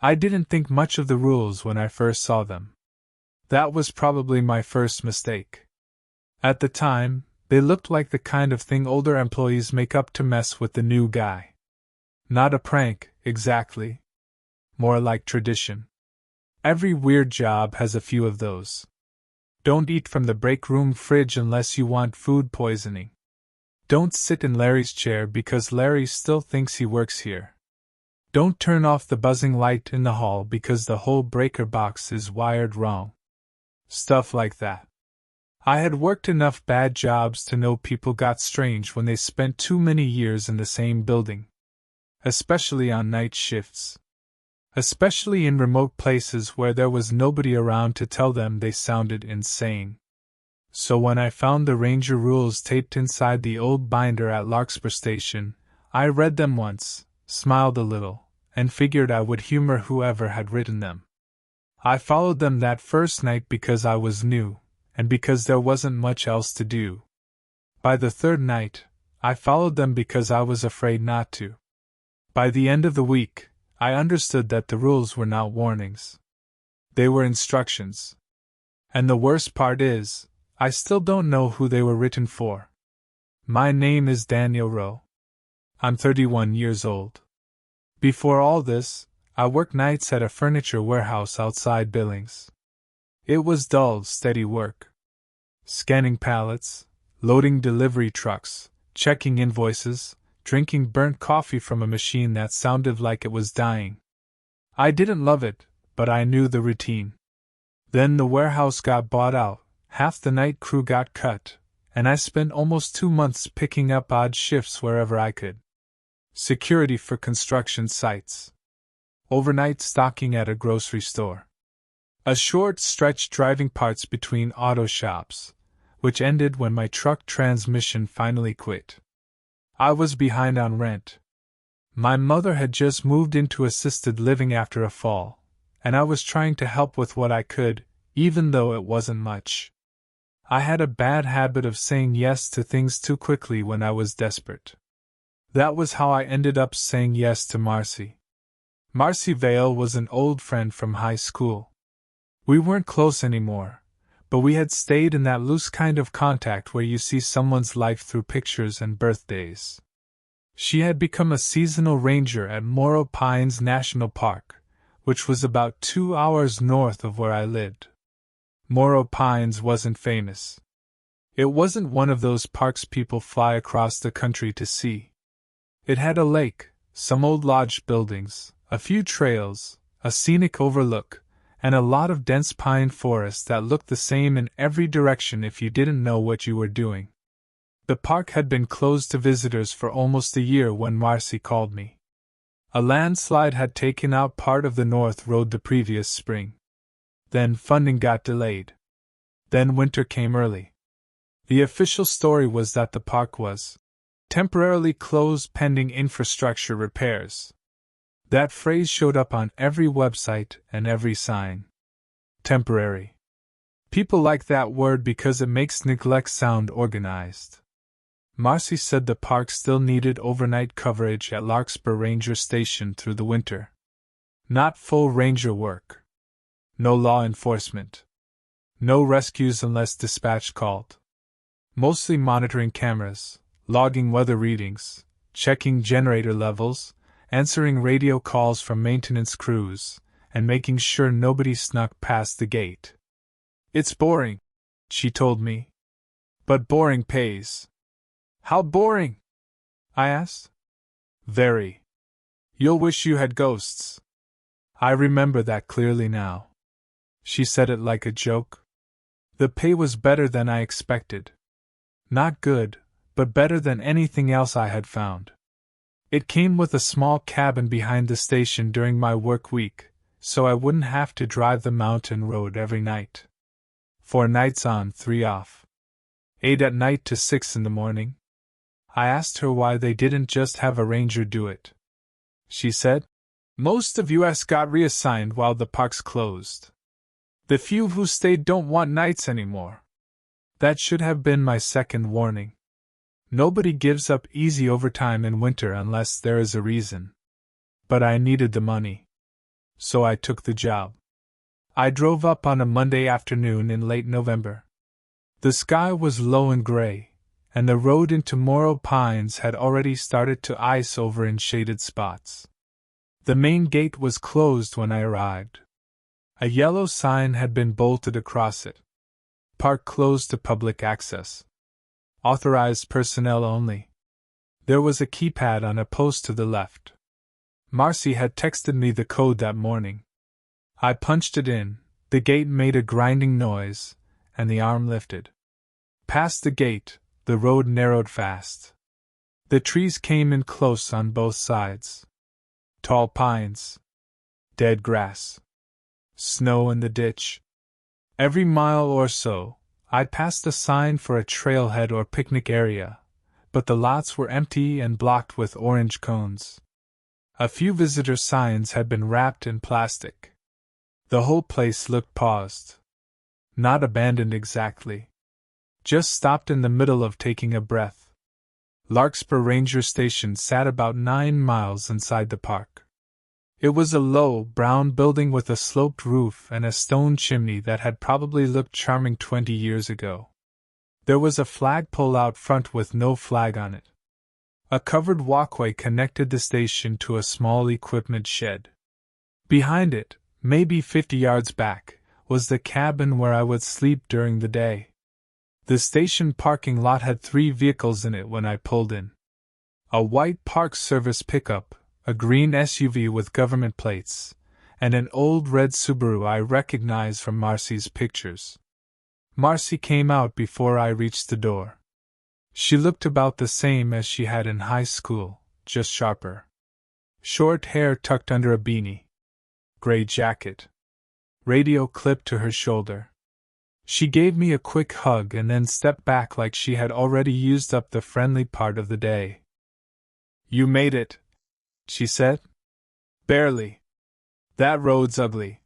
I didn't think much of the rules when I first saw them. That was probably my first mistake. At the time, they looked like the kind of thing older employees make up to mess with the new guy. Not a prank, exactly. More like tradition. Every weird job has a few of those. Don't eat from the break room fridge unless you want food poisoning. Don't sit in Larry's chair because Larry still thinks he works here. Don't turn off the buzzing light in the hall because the whole breaker box is wired wrong. Stuff like that. I had worked enough bad jobs to know people got strange when they spent too many years in the same building. Especially on night shifts. Especially in remote places where there was nobody around to tell them they sounded insane. So when I found the Ranger rules taped inside the old binder at Larkspur Station, I read them once, smiled a little, and figured I would humor whoever had written them. I followed them that first night because I was new, and because there wasn't much else to do. By the third night, I followed them because I was afraid not to. By the end of the week, I understood that the rules were not warnings. They were instructions. And the worst part is, I still don't know who they were written for. My name is Daniel Rowe. I'm 31 years old. Before all this, I worked nights at a furniture warehouse outside Billings. It was dull, steady work. Scanning pallets, loading delivery trucks, checking invoices, drinking burnt coffee from a machine that sounded like it was dying. I didn't love it, but I knew the routine. Then the warehouse got bought out, half the night crew got cut, and I spent almost 2 months picking up odd shifts wherever I could. Security for construction sites. Overnight stocking at a grocery store. A short stretch driving parts between auto shops, which ended when my truck transmission finally quit. I was behind on rent. My mother had just moved into assisted living after a fall, and I was trying to help with what I could, even though it wasn't much. I had a bad habit of saying yes to things too quickly when I was desperate. That was how I ended up saying yes to Marcy. Marcy Vale was an old friend from high school. We weren't close anymore, but we had stayed in that loose kind of contact where you see someone's life through pictures and birthdays. She had become a seasonal ranger at Morro Pines National Park, which was about 2 hours north of where I lived. Morro Pines wasn't famous. It wasn't one of those parks people fly across the country to see. It had a lake, some old lodge buildings, a few trails, a scenic overlook, and a lot of dense pine forest that looked the same in every direction if you didn't know what you were doing. The park had been closed to visitors for almost a year when Marcy called me. A landslide had taken out part of the North Road the previous spring. Then funding got delayed. Then winter came early. The official story was that the park was temporarily closed pending infrastructure repairs. That phrase showed up on every website and every sign. Temporary. People like that word because it makes neglect sound organized. Marcy said the park still needed overnight coverage at Larkspur Ranger Station through the winter. Not full ranger work. No law enforcement. No rescues unless dispatch called. Mostly monitoring cameras, logging weather readings, checking generator levels, answering radio calls from maintenance crews, and making sure nobody snuck past the gate. It's boring, she told me. But boring pays. How boring? I asked. Very. You'll wish you had ghosts. I remember that clearly now. She said it like a joke. The pay was better than I expected. Not good, but better than anything else I had found. It came with a small cabin behind the station during my work week, so I wouldn't have to drive the mountain road every night. 4 nights on, 3 off. 8 at night to 6 in the morning. I asked her why they didn't just have a ranger do it. She said, "Most of us got reassigned while the park's closed. The few who stayed don't want nights anymore." That should have been my second warning. Nobody gives up easy overtime in winter unless there is a reason. But I needed the money. So I took the job. I drove up on a Monday afternoon in late November. The sky was low and gray, and the road into Morro Pines had already started to ice over in shaded spots. The main gate was closed when I arrived. A yellow sign had been bolted across it. Park closed to public access. Authorized personnel only. There was a keypad on a post to the left. Marcy had texted me the code that morning. I punched it in, the gate made a grinding noise, and the arm lifted. Past the gate, the road narrowed fast. The trees came in close on both sides. Tall pines. Dead grass. Snow in the ditch. Every mile or so, I passed a sign for a trailhead or picnic area, but the lots were empty and blocked with orange cones. A few visitor signs had been wrapped in plastic. The whole place looked paused. Not abandoned exactly. Just stopped in the middle of taking a breath. Larkspur Ranger Station sat about 9 miles inside the park. It was a low, brown building with a sloped roof and a stone chimney that had probably looked charming 20 years ago. There was a flagpole out front with no flag on it. A covered walkway connected the station to a small equipment shed. Behind it, maybe 50 yards back, was the cabin where I would sleep during the day. The station parking lot had 3 vehicles in it when I pulled in. A white Park Service pickup, a green SUV with government plates, and an old red Subaru I recognized from Marcy's pictures. Marcy came out before I reached the door. She looked about the same as she had in high school, just sharper. Short hair tucked under a beanie. Gray jacket. Radio clipped to her shoulder. She gave me a quick hug and then stepped back like she had already used up the friendly part of the day. "You made it," she said. "Barely. That road's ugly.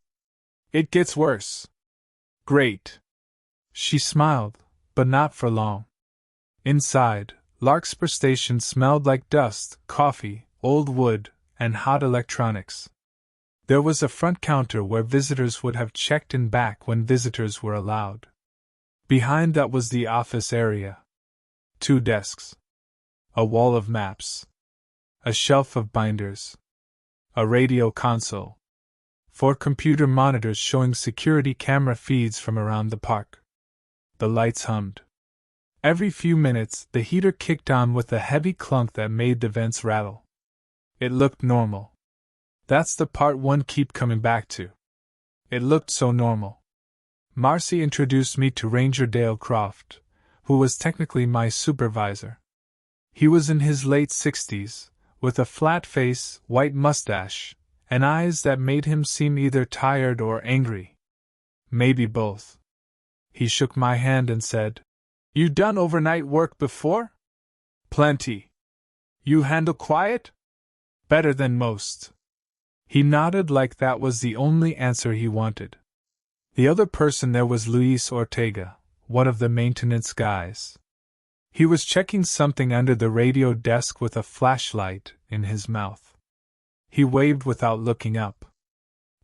It gets worse." "Great." She smiled, but not for long. Inside, Larkspur Station smelled like dust, coffee, old wood, and hot electronics. There was a front counter where visitors would have checked in back when visitors were allowed. Behind that was the office area. 2 desks. A wall of maps. A shelf of binders. A radio console. 4 computer monitors showing security camera feeds from around the park. The lights hummed. Every few minutes, the heater kicked on with a heavy clunk that made the vents rattle. It looked normal. That's the part one keep coming back to. It looked so normal. Marcy introduced me to Ranger Dale Croft, who was technically my supervisor. He was in his late 60s, with a flat face, white mustache, and eyes that made him seem either tired or angry. Maybe both. He shook my hand and said, "You done overnight work before?" "Plenty." "You handle quiet?" "Better than most." He nodded like that was the only answer he wanted. The other person there was Luis Ortega, one of the maintenance guys. He was checking something under the radio desk with a flashlight in his mouth. He waved without looking up.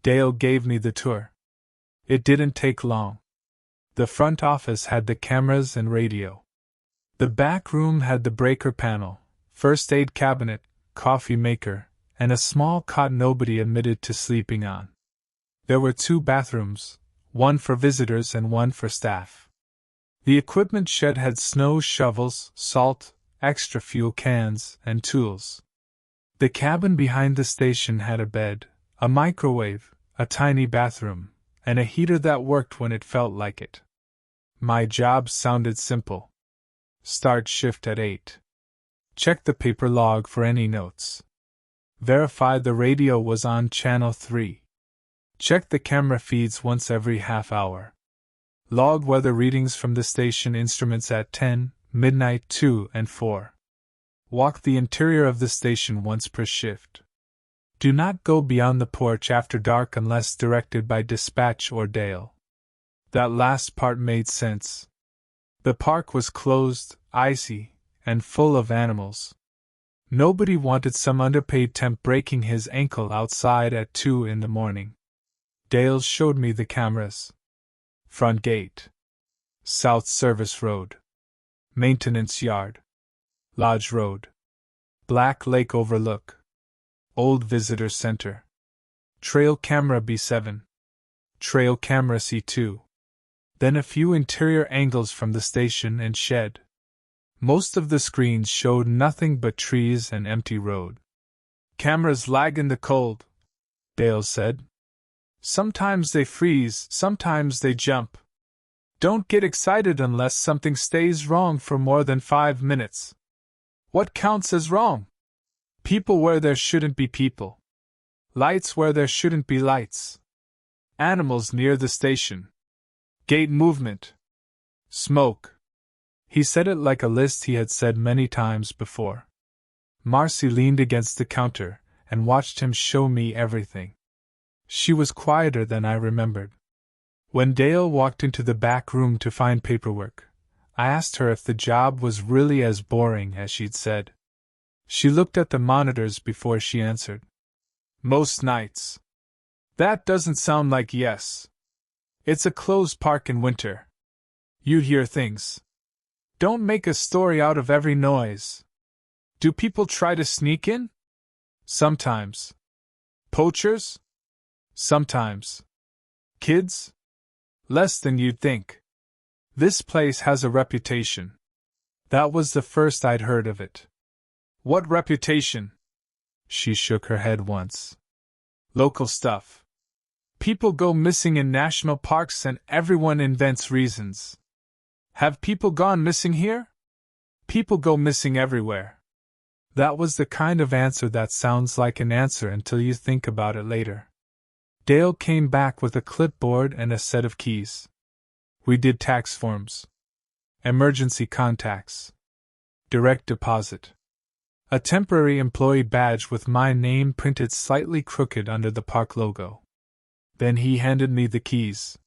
Dale gave me the tour. It didn't take long. The front office had the cameras and radio. The back room had the breaker panel, first aid cabinet, coffee maker, and a small cot nobody admitted to sleeping on. There were 2 bathrooms, one for visitors and one for staff. The equipment shed had snow shovels, salt, extra fuel cans, and tools. The cabin behind the station had a bed, a microwave, a tiny bathroom, and a heater that worked when it felt like it. My job sounded simple. Start shift at 8. Check the paper log for any notes. Verify the radio was on channel 3. Check the camera feeds once every half hour. Log weather readings from the station instruments at 10, midnight, 2, and 4. Walk the interior of the station once per shift. Do not go beyond the porch after dark unless directed by dispatch or Dale. That last part made sense. The park was closed, icy, and full of animals. Nobody wanted some underpaid temp breaking his ankle outside at 2 in the morning. Dale showed me the cameras. Front gate. South Service Road. Maintenance Yard. Lodge Road. Black Lake Overlook. Old Visitor Center. Trail Camera B7. Trail Camera C2. Then a few interior angles from the station and shed. Most of the screens showed nothing but trees and empty road. Cameras lag in the cold, Dale said. Sometimes they freeze, sometimes they jump. Don't get excited unless something stays wrong for more than 5 minutes. What counts as wrong? People where there shouldn't be people. Lights where there shouldn't be lights. Animals near the station. Gate movement. Smoke. He said it like a list he had said many times before. Marcy leaned against the counter and watched him show me everything. She was quieter than I remembered. When Dale walked into the back room to find paperwork, I asked her if the job was really as boring as she'd said. She looked at the monitors before she answered. Most nights. That doesn't sound like yes. It's a closed park in winter. You'd hear things. Don't make a story out of every noise. Do people try to sneak in? Sometimes. Poachers? Sometimes. Kids? Less than you'd think. This place has a reputation. That was the first I'd heard of it. What reputation? She shook her head once. Local stuff. People go missing in national parks and everyone invents reasons. Have people gone missing here? People go missing everywhere. That was the kind of answer that sounds like an answer until you think about it later. Dale came back with a clipboard and a set of keys. We did tax forms. Emergency contacts. Direct deposit. A temporary employee badge with my name printed slightly crooked under the park logo. Then he handed me the keys.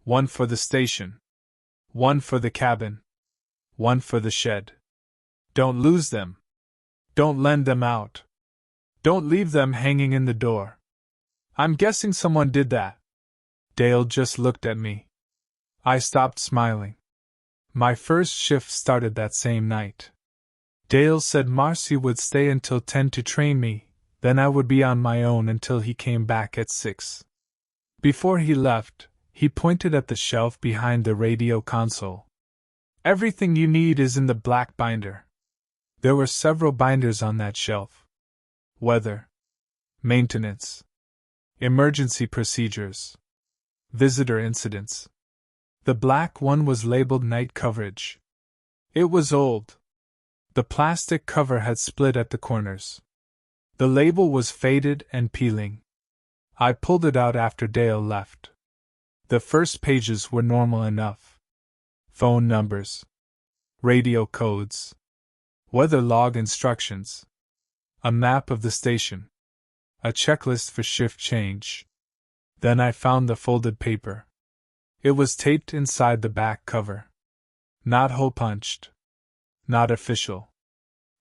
One for the station. One for the cabin. One for the shed. Don't lose them. Don't lend them out. Don't leave them hanging in the door. I'm guessing someone did that. Dale just looked at me. I stopped smiling. My first shift started that same night. Dale said Marcy would stay until 10 to train me, then I would be on my own until he came back at 6. Before he left, he pointed at the shelf behind the radio console. Everything you need is in the black binder. There were several binders on that shelf. Weather. Maintenance. Emergency procedures. Visitor incidents. The black one was labeled night coverage. It was old. The plastic cover had split at the corners. The label was faded and peeling. I pulled it out after Dale left. The first pages were normal enough. Phone numbers. Radio codes. Weather log instructions. A map of the station. A checklist for shift change. Then I found the folded paper. It was taped inside the back cover. Not hole-punched. Not official.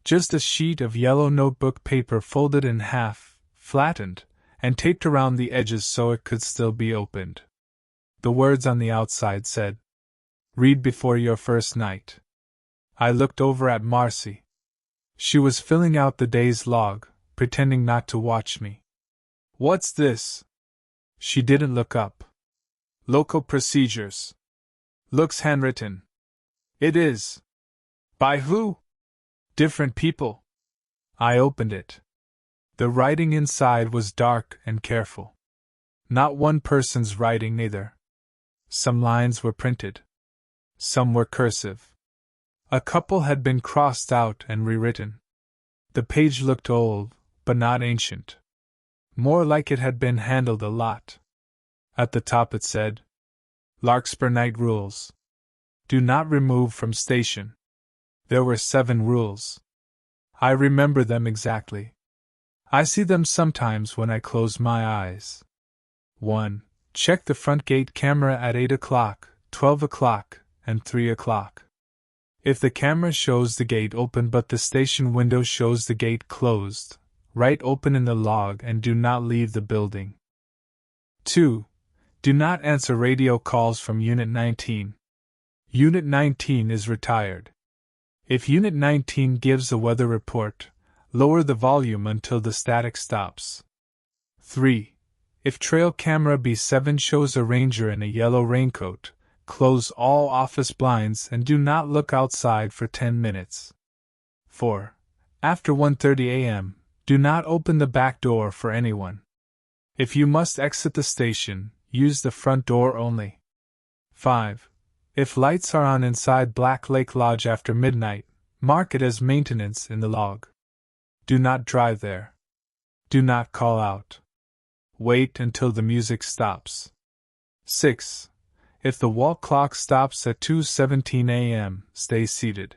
Just a sheet of yellow notebook paper folded in half, flattened, and taped around the edges so it could still be opened. The words on the outside said, "Read before your first night." I looked over at Marcy. She was filling out the day's log, pretending not to watch me. "What's this?" She didn't look up. "Local procedures." Looks handwritten. It is. By who? Different people. I opened it. The writing inside was dark and careful. Not one person's writing, neither. Some lines were printed. Some were cursive. A couple had been crossed out and rewritten. The page looked old, but not ancient. More like it had been handled a lot. At the top it said, "Larkspur Night Rules. Do not remove from station." There were 7 rules. I remember them exactly. I see them sometimes when I close my eyes. 1. Check the front gate camera at 8 o'clock, 12 o'clock, and 3 o'clock. If the camera shows the gate open but the station window shows the gate closed, write open in the log and do not leave the building. 2. Do not answer radio calls from Unit 19. Unit 19 is retired. If Unit 19 gives a weather report, lower the volume until the static stops. 3. If trail camera B7 shows a ranger in a yellow raincoat, close all office blinds and do not look outside for 10 minutes. 4. After 1:30 a.m., do not open the back door for anyone. If you must exit the station, use the front door only. 5. If lights are on inside Black Lake Lodge after midnight, mark it as maintenance in the log. Do not drive there. Do not call out. Wait until the music stops. 6. If the wall clock stops at 2:17 a.m., stay seated.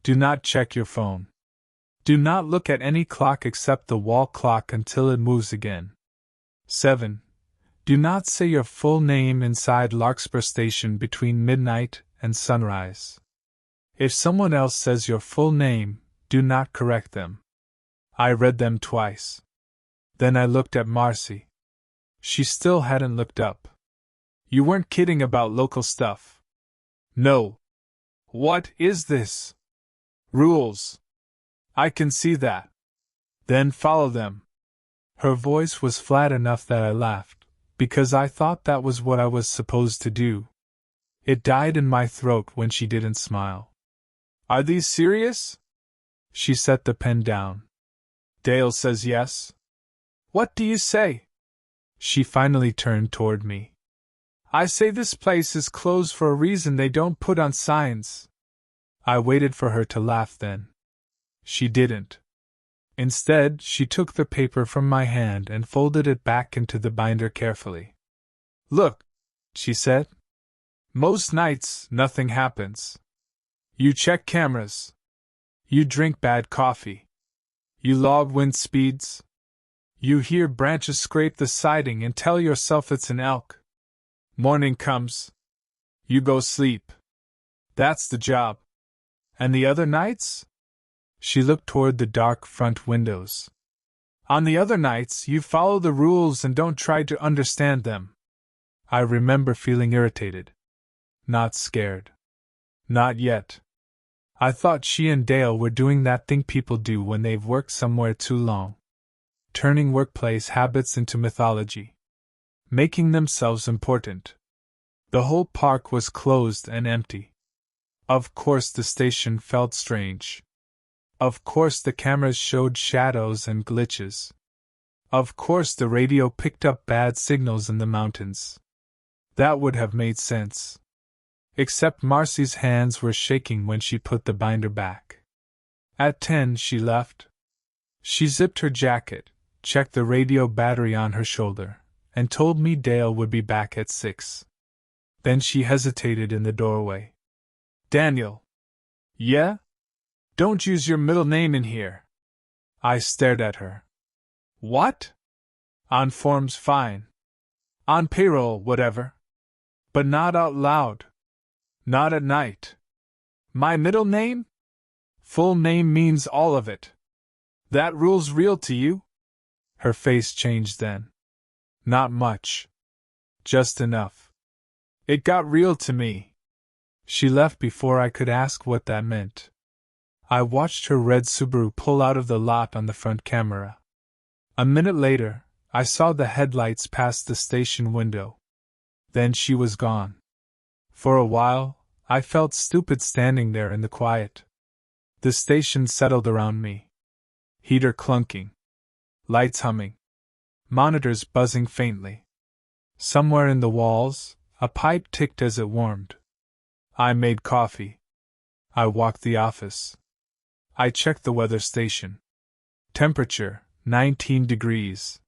Do not check your phone. Do not look at any clock except the wall clock until it moves again. 7. Do not say your full name inside Larkspur Station between midnight and sunrise. If someone else says your full name, do not correct them. I read them twice. Then I looked at Marcy. She still hadn't looked up. You weren't kidding about local stuff. No. What is this? Rules. I can see that. Then follow them. Her voice was flat enough that I laughed, because I thought that was what I was supposed to do. It died in my throat when she didn't smile. Are these serious? She set the pen down. Dale says yes. What do you say? She finally turned toward me. I say this place is closed for a reason they don't put on signs. I waited for her to laugh then. She didn't. Instead, she took the paper from my hand and folded it back into the binder carefully. Look, she said. Most nights, nothing happens. You check cameras. You drink bad coffee. You log wind speeds. You hear branches scrape the siding and tell yourself it's an elk. Morning comes. You go sleep. That's the job. And the other nights? She looked toward the dark front windows. On the other nights, you follow the rules and don't try to understand them. I remember feeling irritated. Not scared. Not yet. I thought she and Dale were doing that thing people do when they've worked somewhere too long. Turning workplace habits into mythology. Making themselves important. The whole park was closed and empty. Of course the station felt strange. Of course the cameras showed shadows and glitches. Of course the radio picked up bad signals in the mountains. That would have made sense. Except Marcy's hands were shaking when she put the binder back. At 10 she left. She zipped her jacket, checked the radio battery on her shoulder, and told me Dale would be back at 6. Then she hesitated in the doorway. Daniel. Yeah? Don't use your middle name in here. I stared at her. What? On forms, fine. On payroll, whatever. But not out loud. Not at night. My middle name? Full name means all of it. That rule's real to you? Her face changed then. Not much. Just enough. It got real to me. She left before I could ask what that meant. I watched her red Subaru pull out of the lot on the front camera. A minute later, I saw the headlights past the station window. Then she was gone. For a while, I felt stupid standing there in the quiet. The station settled around me. Heater clunking. Lights humming. Monitors buzzing faintly. Somewhere in the walls, a pipe ticked as it warmed. I made coffee. I walked the office. I checked the weather station. Temperature, 19 degrees.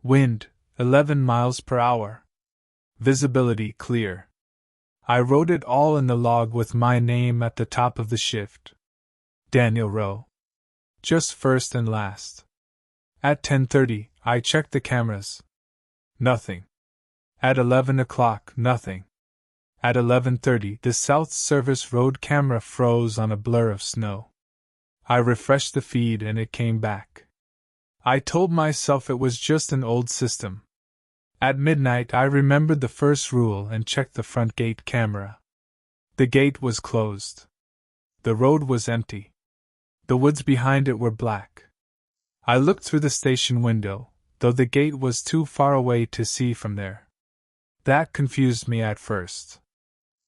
Wind, 11 miles per hour. Visibility clear. I wrote it all in the log with my name at the top of the shift. Daniel Rowe. Just first and last. At 10:30, I checked the cameras. Nothing. At 11 o'clock, nothing. At 11:30, the South Service Road camera froze on a blur of snow. I refreshed the feed and it came back. I told myself it was just an old system. At midnight, I remembered the first rule and checked the front gate camera. The gate was closed. The road was empty. The woods behind it were black. I looked through the station window, though the gate was too far away to see from there. That confused me at first.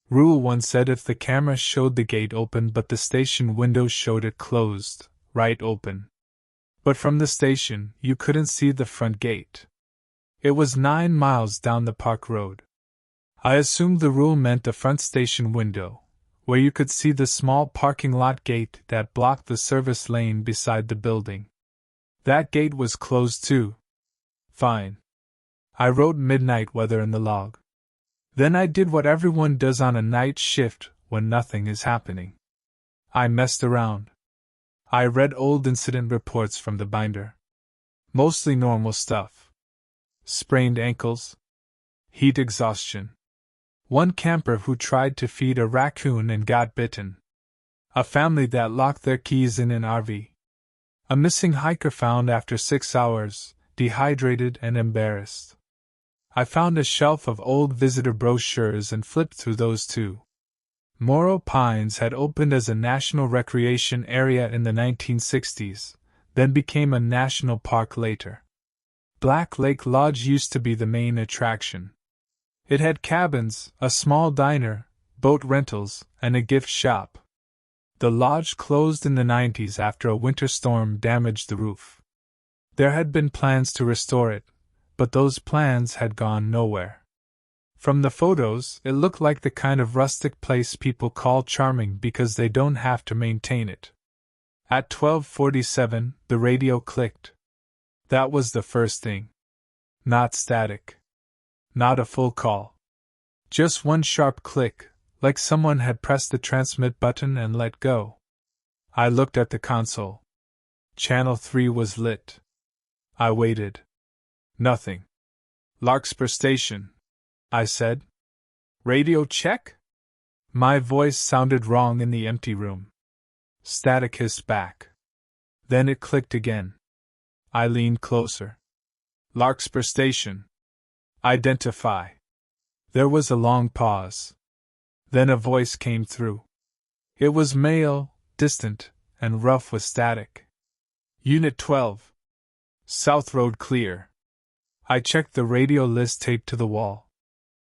Rule 1 said if the camera showed the gate open but the station window showed it closed, right open. But from the station, you couldn't see the front gate. It was 9 miles down the park road. I assumed the rule meant the front station window, where you could see the small parking lot gate that blocked the service lane beside the building. That gate was closed too. Fine. I wrote midnight weather in the log. Then I did what everyone does on a night shift when nothing is happening. I messed around. I read old incident reports from the binder. Mostly normal stuff. Sprained ankles. Heat exhaustion. One camper who tried to feed a raccoon and got bitten. A family that locked their keys in an RV. A missing hiker found after 6 hours, dehydrated and embarrassed. I found a shelf of old visitor brochures and flipped through those too. Morro Pines had opened as a national recreation area in the 1960s, then became a national park later. Black Lake Lodge used to be the main attraction. It had cabins, a small diner, boat rentals, and a gift shop. The lodge closed in the 90s after a winter storm damaged the roof. There had been plans to restore it, but those plans had gone nowhere. From the photos, it looked like the kind of rustic place people call charming because they don't have to maintain it. At 12:47, the radio clicked. That was the first thing. Not static. Not a full call. Just one sharp click, like someone had pressed the transmit button and let go. I looked at the console. Channel 3 was lit. I waited. Nothing. Larkspur Station, I said. Radio check? My voice sounded wrong in the empty room. Static hissed back. Then it clicked again. I leaned closer. Larkspur Station. Identify. There was a long pause. Then a voice came through. It was male, distant, and rough with static. Unit 12. South Road clear. I checked the radio list taped to the wall.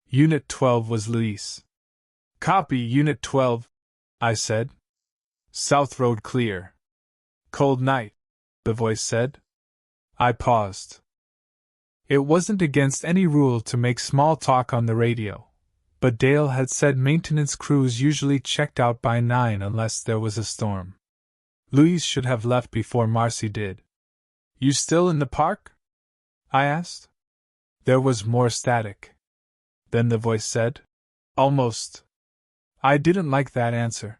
Unit 12 was Luis. Copy, Unit 12, I said. South Road clear. Cold night, the voice said. I paused. It wasn't against any rule to make small talk on the radio, but Dale had said maintenance crews usually checked out by 9 unless there was a storm. Luis should have left before Marcy did. You still in the park? I asked. There was more static. Then the voice said, Almost. I didn't like that answer.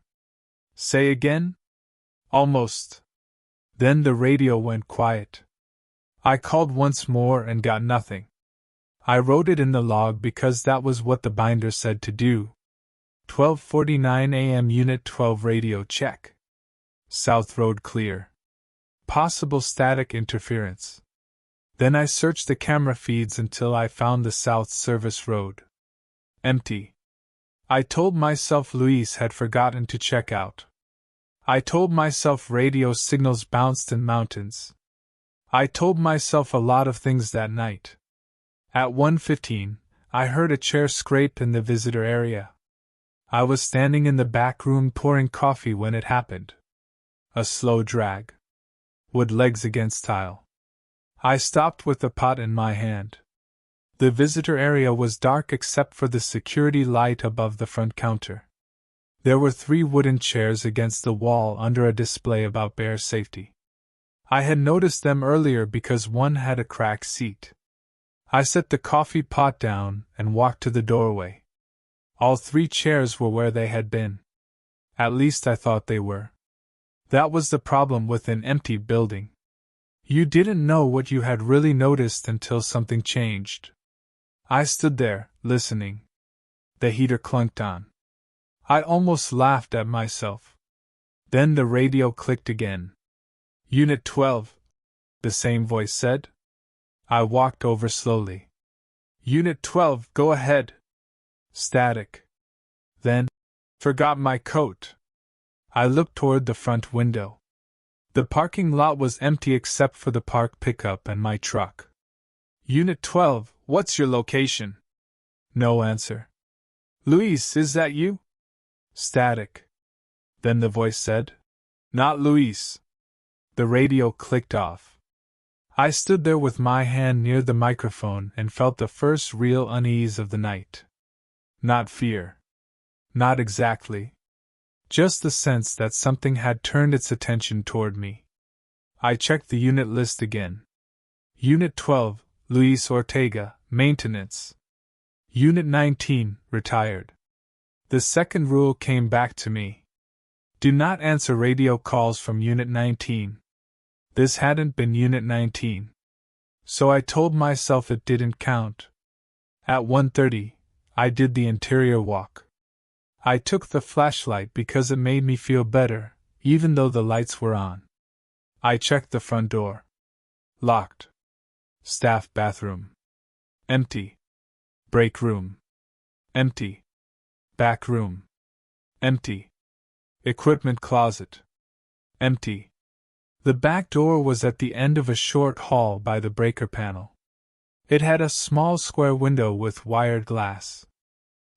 Say again? Almost. Then the radio went quiet. I called once more and got nothing. I wrote it in the log because that was what the binder said to do. 12:49 a.m. Unit 12 radio check. South Road clear. Possible static interference. Then I searched the camera feeds until I found the South Service Road. Empty. I told myself Luis had forgotten to check out. I told myself radio signals bounced in mountains. I told myself a lot of things that night. At 1:15, I heard a chair scrape in the visitor area. I was standing in the back room pouring coffee when it happened. A slow drag. Wood legs against tile. I stopped with the pot in my hand. The visitor area was dark except for the security light above the front counter. There were 3 wooden chairs against the wall under a display about bear safety. I had noticed them earlier because one had a cracked seat. I set the coffee pot down and walked to the doorway. All 3 chairs were where they had been. At least I thought they were. That was the problem with an empty building. You didn't know what you had really noticed until something changed. I stood there, listening. The heater clunked on. I almost laughed at myself. Then the radio clicked again. Unit 12, the same voice said. I walked over slowly. Unit 12, go ahead. Static. Then, forgot my coat. I looked toward the front window. The parking lot was empty except for the park pickup and my truck. Unit 12, what's your location? No answer. Luis, is that you? Static. Then the voice said, not Luis. The radio clicked off. I stood there with my hand near the microphone and felt the first real unease of the night. Not fear. Not exactly. Just the sense that something had turned its attention toward me. I checked the unit list again. Unit 12, Luis Ortega, maintenance. Unit 19, retired. The second rule came back to me. Do not answer radio calls from Unit 19. This hadn't been Unit 19. So I told myself it didn't count. At 1:30, I did the interior walk. I took the flashlight because it made me feel better, even though the lights were on. I checked the front door. Locked. Staff bathroom. Empty. Break room. Empty. Back room. Empty. Equipment closet. Empty. The back door was at the end of a short hall by the breaker panel. It had a small square window with wired glass.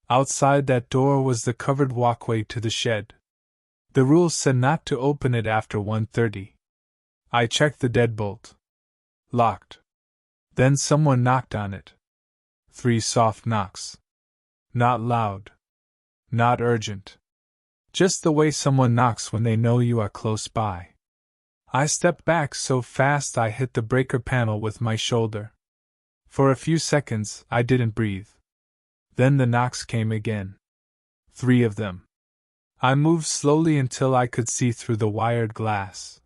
Outside that door was the covered walkway to the shed. The rules said not to open it after 1:30. I checked the deadbolt. Locked. Then someone knocked on it. 3 soft knocks. Not loud. Not urgent. Just the way someone knocks when they know you are close by. I stepped back so fast I hit the breaker panel with my shoulder. For a few seconds, I didn't breathe. Then the knocks came again. 3 of them. I moved slowly until I could see through the wired glass.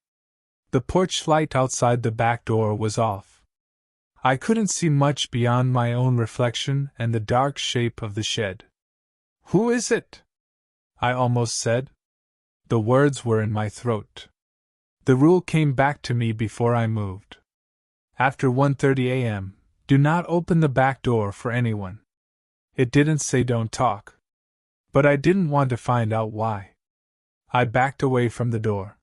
The porch light outside the back door was off. I couldn't see much beyond my own reflection and the dark shape of the shed. Who is it? I almost said. The words were in my throat. The rule came back to me before I moved. After 1:30 a.m., do not open the back door for anyone. It didn't say don't talk. But I didn't want to find out why. I backed away from the door.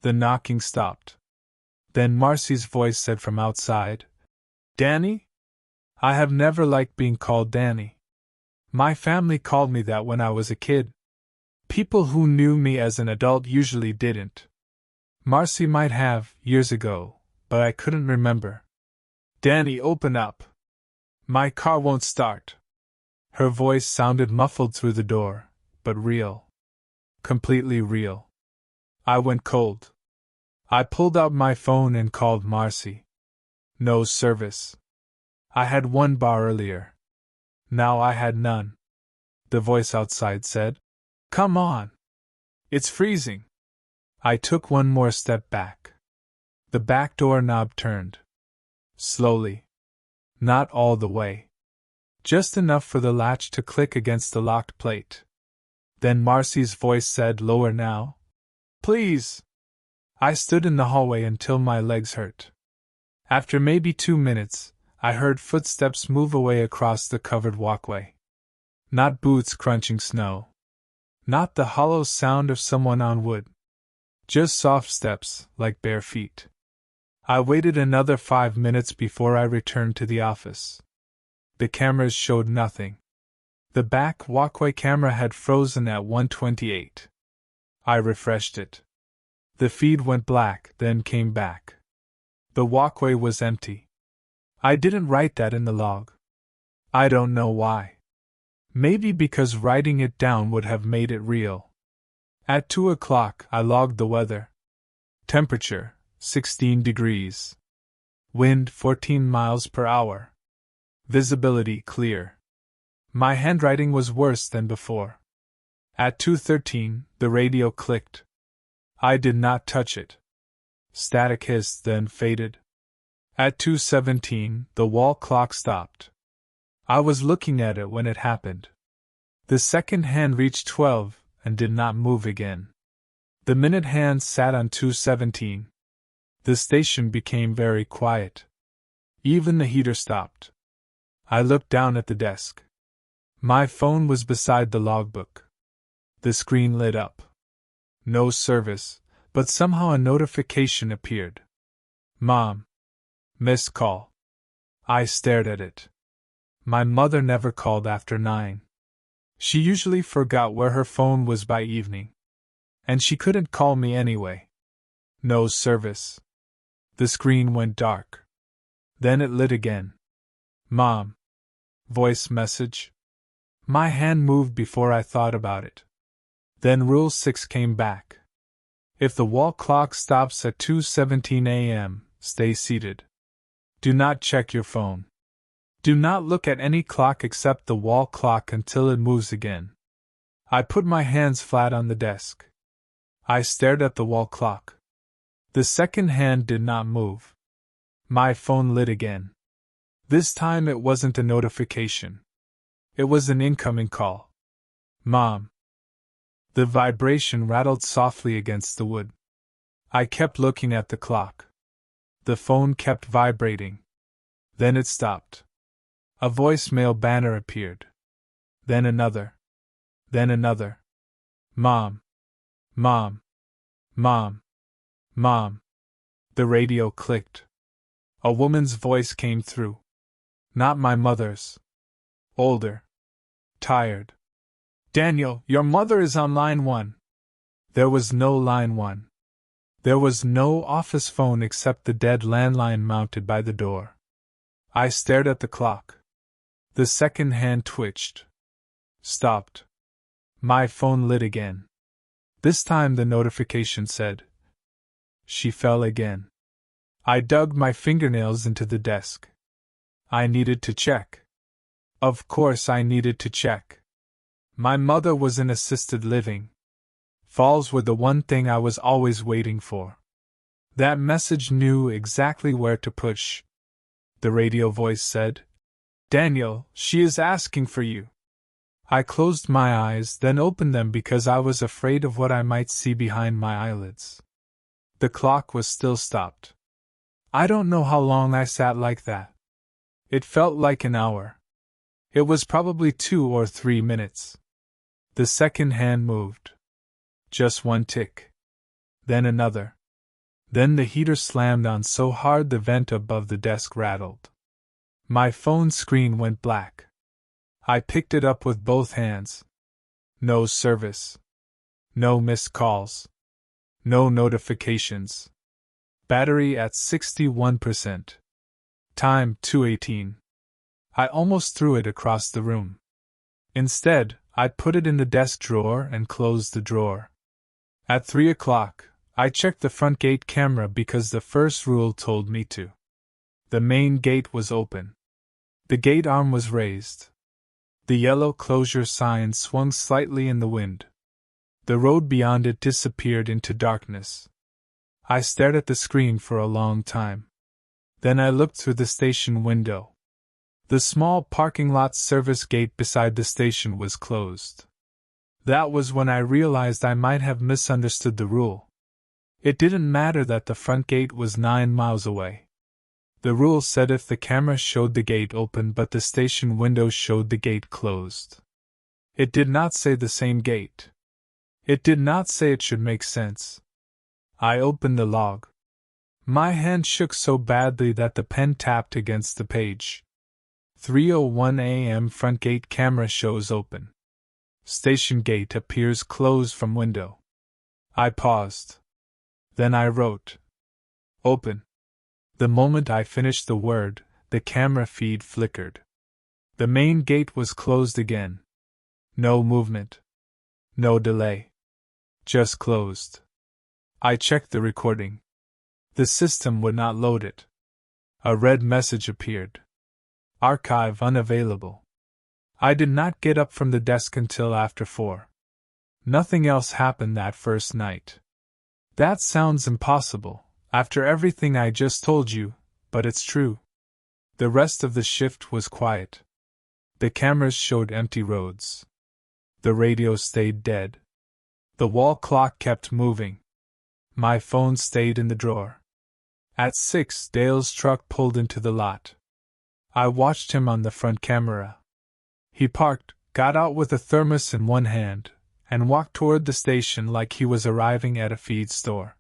The knocking stopped. Then Marcy's voice said from outside, Danny? I have never liked being called Danny. My family called me that when I was a kid. People who knew me as an adult usually didn't. Marcy might have, years ago, but I couldn't remember. Danny, open up. My car won't start. Her voice sounded muffled through the door, but real. Completely real. I went cold. I pulled out my phone and called Marcy. No service. I had 1 bar earlier. Now I had none. The voice outside said, Come on. It's freezing. I took 1 more step back. The back door knob turned. Slowly. Not all the way. Just enough for the latch to click against the locked plate. Then Marcy's voice said lower now. Please. I stood in the hallway until my legs hurt. After maybe 2 minutes, I heard footsteps move away across the covered walkway. Not boots crunching snow. Not the hollow sound of someone on wood. Just soft steps, like bare feet. I waited another 5 minutes before I returned to the office. The cameras showed nothing. The back walkway camera had frozen at 1:28. I refreshed it. The feed went black, then came back. The walkway was empty. I didn't write that in the log. I don't know why. Maybe because writing it down would have made it real. At 2 o'clock, I logged the weather. Temperature, 16 degrees. Wind, 14 miles per hour. Visibility clear. My handwriting was worse than before. At 2:13, the radio clicked. I did not touch it. Static hissed, then faded. At 2:17, the wall clock stopped. I was looking at it when it happened. The second hand reached 12 and did not move again. The minute hand sat on 2:17. The station became very quiet. Even the heater stopped. I looked down at the desk. My phone was beside the logbook. The screen lit up. No service, but somehow a notification appeared. Mom. Missed call. I stared at it. My mother never called after 9. She usually forgot where her phone was by evening. And she couldn't call me anyway. No service. The screen went dark. Then it lit again. Mom. Voice message. My hand moved before I thought about it. Then Rule 6 came back. If the wall clock stops at 2:17 a.m., stay seated. Do not check your phone. Do not look at any clock except the wall clock until it moves again. I put my hands flat on the desk. I stared at the wall clock. The second hand did not move. My phone lit again. This time it wasn't a notification. It was an incoming call. Mom. The vibration rattled softly against the wood. I kept looking at the clock. The phone kept vibrating. Then it stopped. A voicemail banner appeared. Then another. Then another. Mom. Mom. Mom. Mom. The radio clicked. A woman's voice came through. Not my mother's. Older. Tired. Daniel, your mother is on line 1. There was no line 1. There was no office phone except the dead landline mounted by the door. I stared at the clock. The second hand twitched. Stopped. My phone lit again. This time the notification said, she fell again. I dug my fingernails into the desk. I needed to check. Of course I needed to check. My mother was in assisted living. Falls were the one thing I was always waiting for. That message knew exactly where to push. The radio voice said, Daniel, she is asking for you. I closed my eyes, then opened them because I was afraid of what I might see behind my eyelids. The clock was still stopped. I don't know how long I sat like that. It felt like an hour. It was probably 2 or 3 minutes. The second hand moved. Just one tick. Then another. Then the heater slammed on so hard the vent above the desk rattled. My phone screen went black. I picked it up with both hands. No service. No missed calls. No notifications. Battery at 61%. Time 2:18. I almost threw it across the room. Instead, I put it in the desk drawer and closed the drawer. At 3 o'clock, I checked the front gate camera because the first rule told me to. The main gate was open. The gate arm was raised. The yellow closure sign swung slightly in the wind. The road beyond it disappeared into darkness. I stared at the screen for a long time. Then I looked through the station window. The small parking lot service gate beside the station was closed. That was when I realized I might have misunderstood the rule. It didn't matter that the front gate was 9 miles away. The rule said if the camera showed the gate open but the station window showed the gate closed. It did not say the same gate. It did not say it should make sense. I opened the log. My hand shook so badly that the pen tapped against the page. 3:01 a.m. Front gate camera shows open. Station gate appears closed from window. I paused. Then I wrote, open. The moment I finished the word, the camera feed flickered. The main gate was closed again. No movement. No delay. Just closed. I checked the recording. The system would not load it. A red message appeared. Archive unavailable. I did not get up from the desk until after 4. Nothing else happened that first night. That sounds impossible, after everything I just told you, but it's true. The rest of the shift was quiet. The cameras showed empty roads. The radio stayed dead. The wall clock kept moving. My phone stayed in the drawer. At 6, Dale's truck pulled into the lot. I watched him on the front camera. He parked, got out with a thermos in one hand, and walked toward the station like he was arriving at a feed store.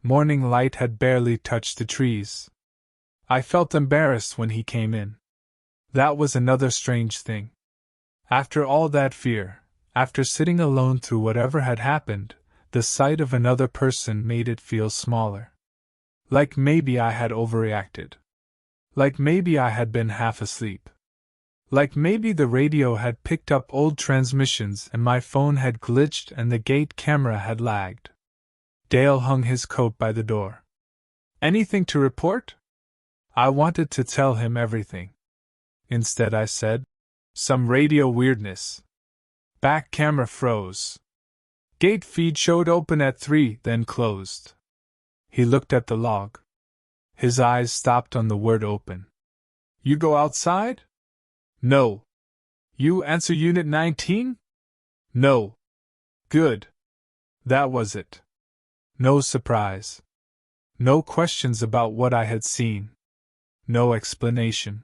Morning light had barely touched the trees. I felt embarrassed when he came in. That was another strange thing. After all that fear, after sitting alone through whatever had happened, the sight of another person made it feel smaller. Like maybe I had overreacted. Like maybe I had been half asleep. Like maybe the radio had picked up old transmissions and my phone had glitched and the gate camera had lagged. Dale hung his coat by the door. Anything to report? I wanted to tell him everything. Instead I said, some radio weirdness. Back camera froze. Gate feed showed open at 3, then closed. He looked at the log. His eyes stopped on the word open. You go outside? No. You answer Unit 19? No. Good. That was it. No surprise. No questions about what I had seen. No explanation.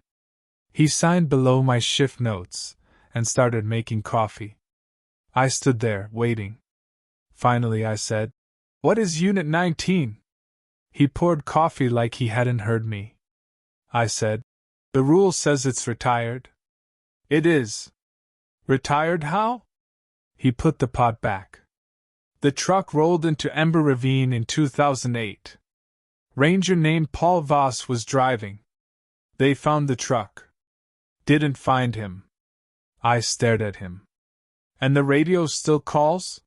He signed below my shift notes and started making coffee. I stood there, waiting. Finally I said, What is Unit 19? He poured coffee like he hadn't heard me. I said, The rule says it's retired. It is. Retired how? He put the pot back. The truck rolled into Ember Ravine in 2008. Ranger named Paul Voss was driving. They found the truck. Didn't find him. I stared at him. And the radio still calls?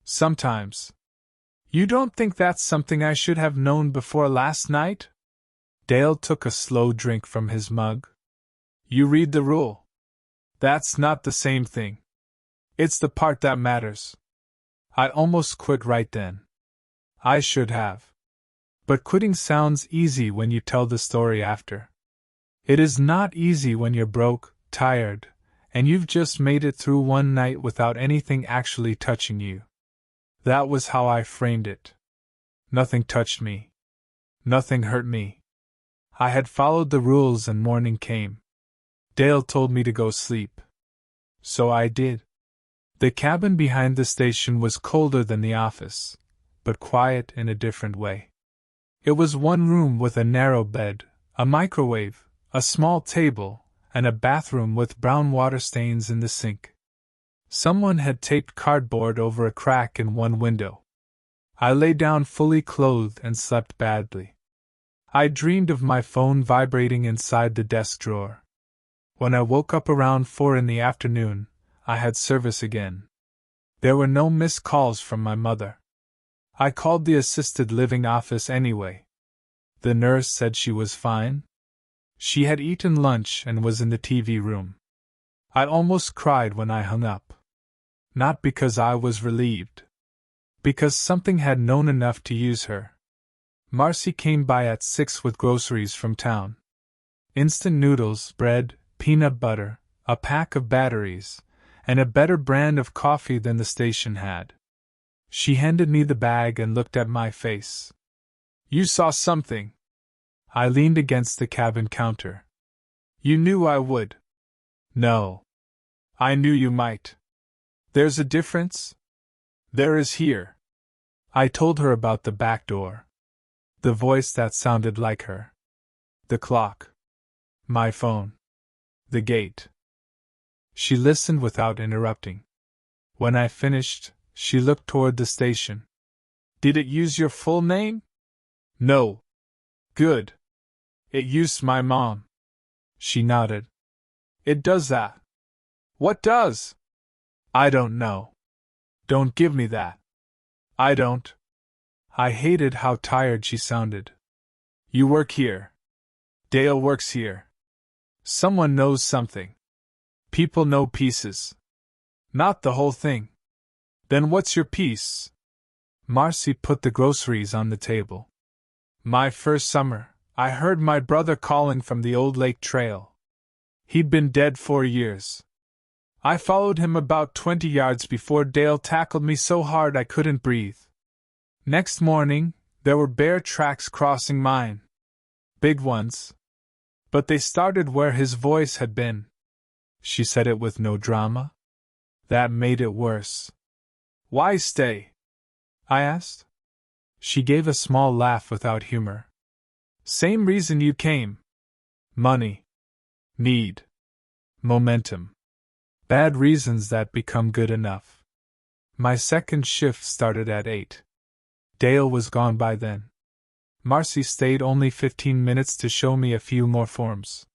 Sometimes. You don't think that's something I should have known before last night? Dale took a slow drink from his mug. You read the rule. That's not the same thing. It's the part that matters. I almost quit right then. I should have. But quitting sounds easy when you tell the story after. It is not easy when you're broke, tired, and you've just made it through one night without anything actually touching you. That was how I framed it. Nothing touched me. Nothing hurt me. I had followed the rules and morning came. Dale told me to go sleep. So I did. The cabin behind the station was colder than the office, but quiet in a different way. It was one room with a narrow bed, a microwave, a small table, and a bathroom with brown water stains in the sink. Someone had taped cardboard over a crack in one window. I lay down fully clothed and slept badly. I dreamed of my phone vibrating inside the desk drawer. When I woke up around 4 in the afternoon, I had service again. There were no missed calls from my mother. I called the assisted living office anyway. The nurse said she was fine. She had eaten lunch and was in the TV room. I almost cried when I hung up. Not because I was relieved. Because something had known enough to use her. Marcy came by at 6 with groceries from town. Instant noodles, bread, peanut butter, a pack of batteries, and a better brand of coffee than the station had. She handed me the bag and looked at my face. You saw something. I leaned against the cabin counter. You knew I would. No. I knew you might. There's a difference? There is here. I told her about the back door. The voice that sounded like her. The clock. My phone. The gate. She listened without interrupting. When I finished, she looked toward the station. Did it use your full name? No. Good. It used my mom. She nodded. It does that. What does? I don't know. Don't give me that. I don't. I hated how tired she sounded. You work here. Dale works here. Someone knows something. People know pieces. Not the whole thing. Then what's your piece? Marcy put the groceries on the table. My first summer, I heard my brother calling from the old lake trail. He'd been dead 4 years. I followed him about 20 yards before Dale tackled me so hard I couldn't breathe. Next morning, there were bear tracks crossing mine. Big ones. But they started where his voice had been. She said it with no drama. That made it worse. Why stay? I asked. She gave a small laugh without humor. Same reason you came. Money. Need. Momentum. Bad reasons that become good enough. My second shift started at 8. Dale was gone by then. Marcy stayed only 15 minutes to show me a few more forms.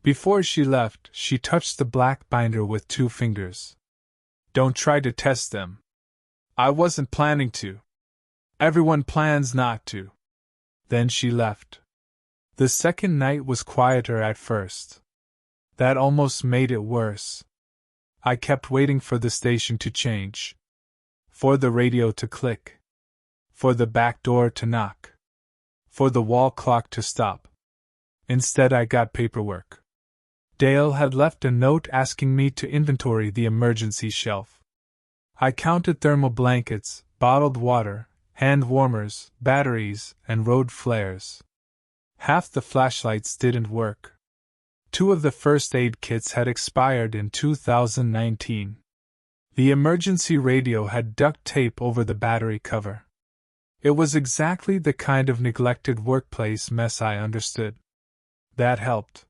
Before she left, she touched the black binder with 2 fingers. Don't try to test them. I wasn't planning to. Everyone plans not to. Then she left. The second night was quieter at first. That almost made it worse. I kept waiting for the station to change. For the radio to click. For the back door to knock. For the wall clock to stop. Instead, I got paperwork. Dale had left a note asking me to inventory the emergency shelf. I counted thermal blankets, bottled water, hand warmers, batteries, and road flares. Half the flashlights didn't work. 2 of the first aid kits had expired in 2019. The emergency radio had duct tape over the battery cover. It was exactly the kind of neglected workplace mess I understood. That helped.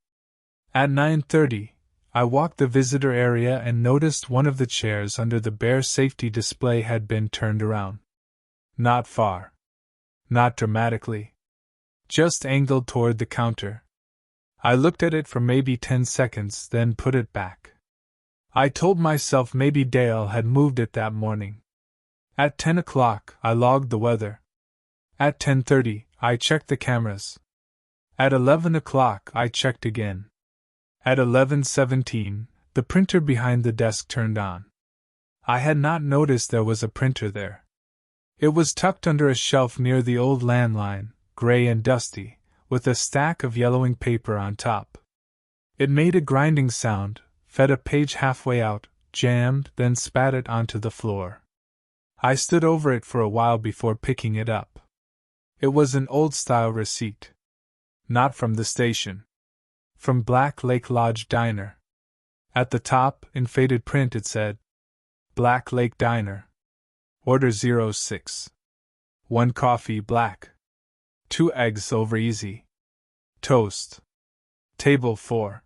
At 9:30, I walked the visitor area and noticed one of the chairs under the bear safety display had been turned around. Not far. Not dramatically. Just angled toward the counter. I looked at it for maybe 10 seconds, then put it back. I told myself maybe Dale had moved it that morning. At 10 o'clock, I logged the weather. At 10:30, I checked the cameras. At 11 o'clock, I checked again. At 11:17, the printer behind the desk turned on. I had not noticed there was a printer there. It was tucked under a shelf near the old landline, gray and dusty, with a stack of yellowing paper on top. It made a grinding sound, fed a page halfway out, jammed, then spat it onto the floor. I stood over it for a while before picking it up. It was an old-style receipt. Not from the station. From Black Lake Lodge Diner. At the top, in faded print, it said, Black Lake Diner. Order 06. 1 coffee black. 2 eggs over easy. Toast. Table 4.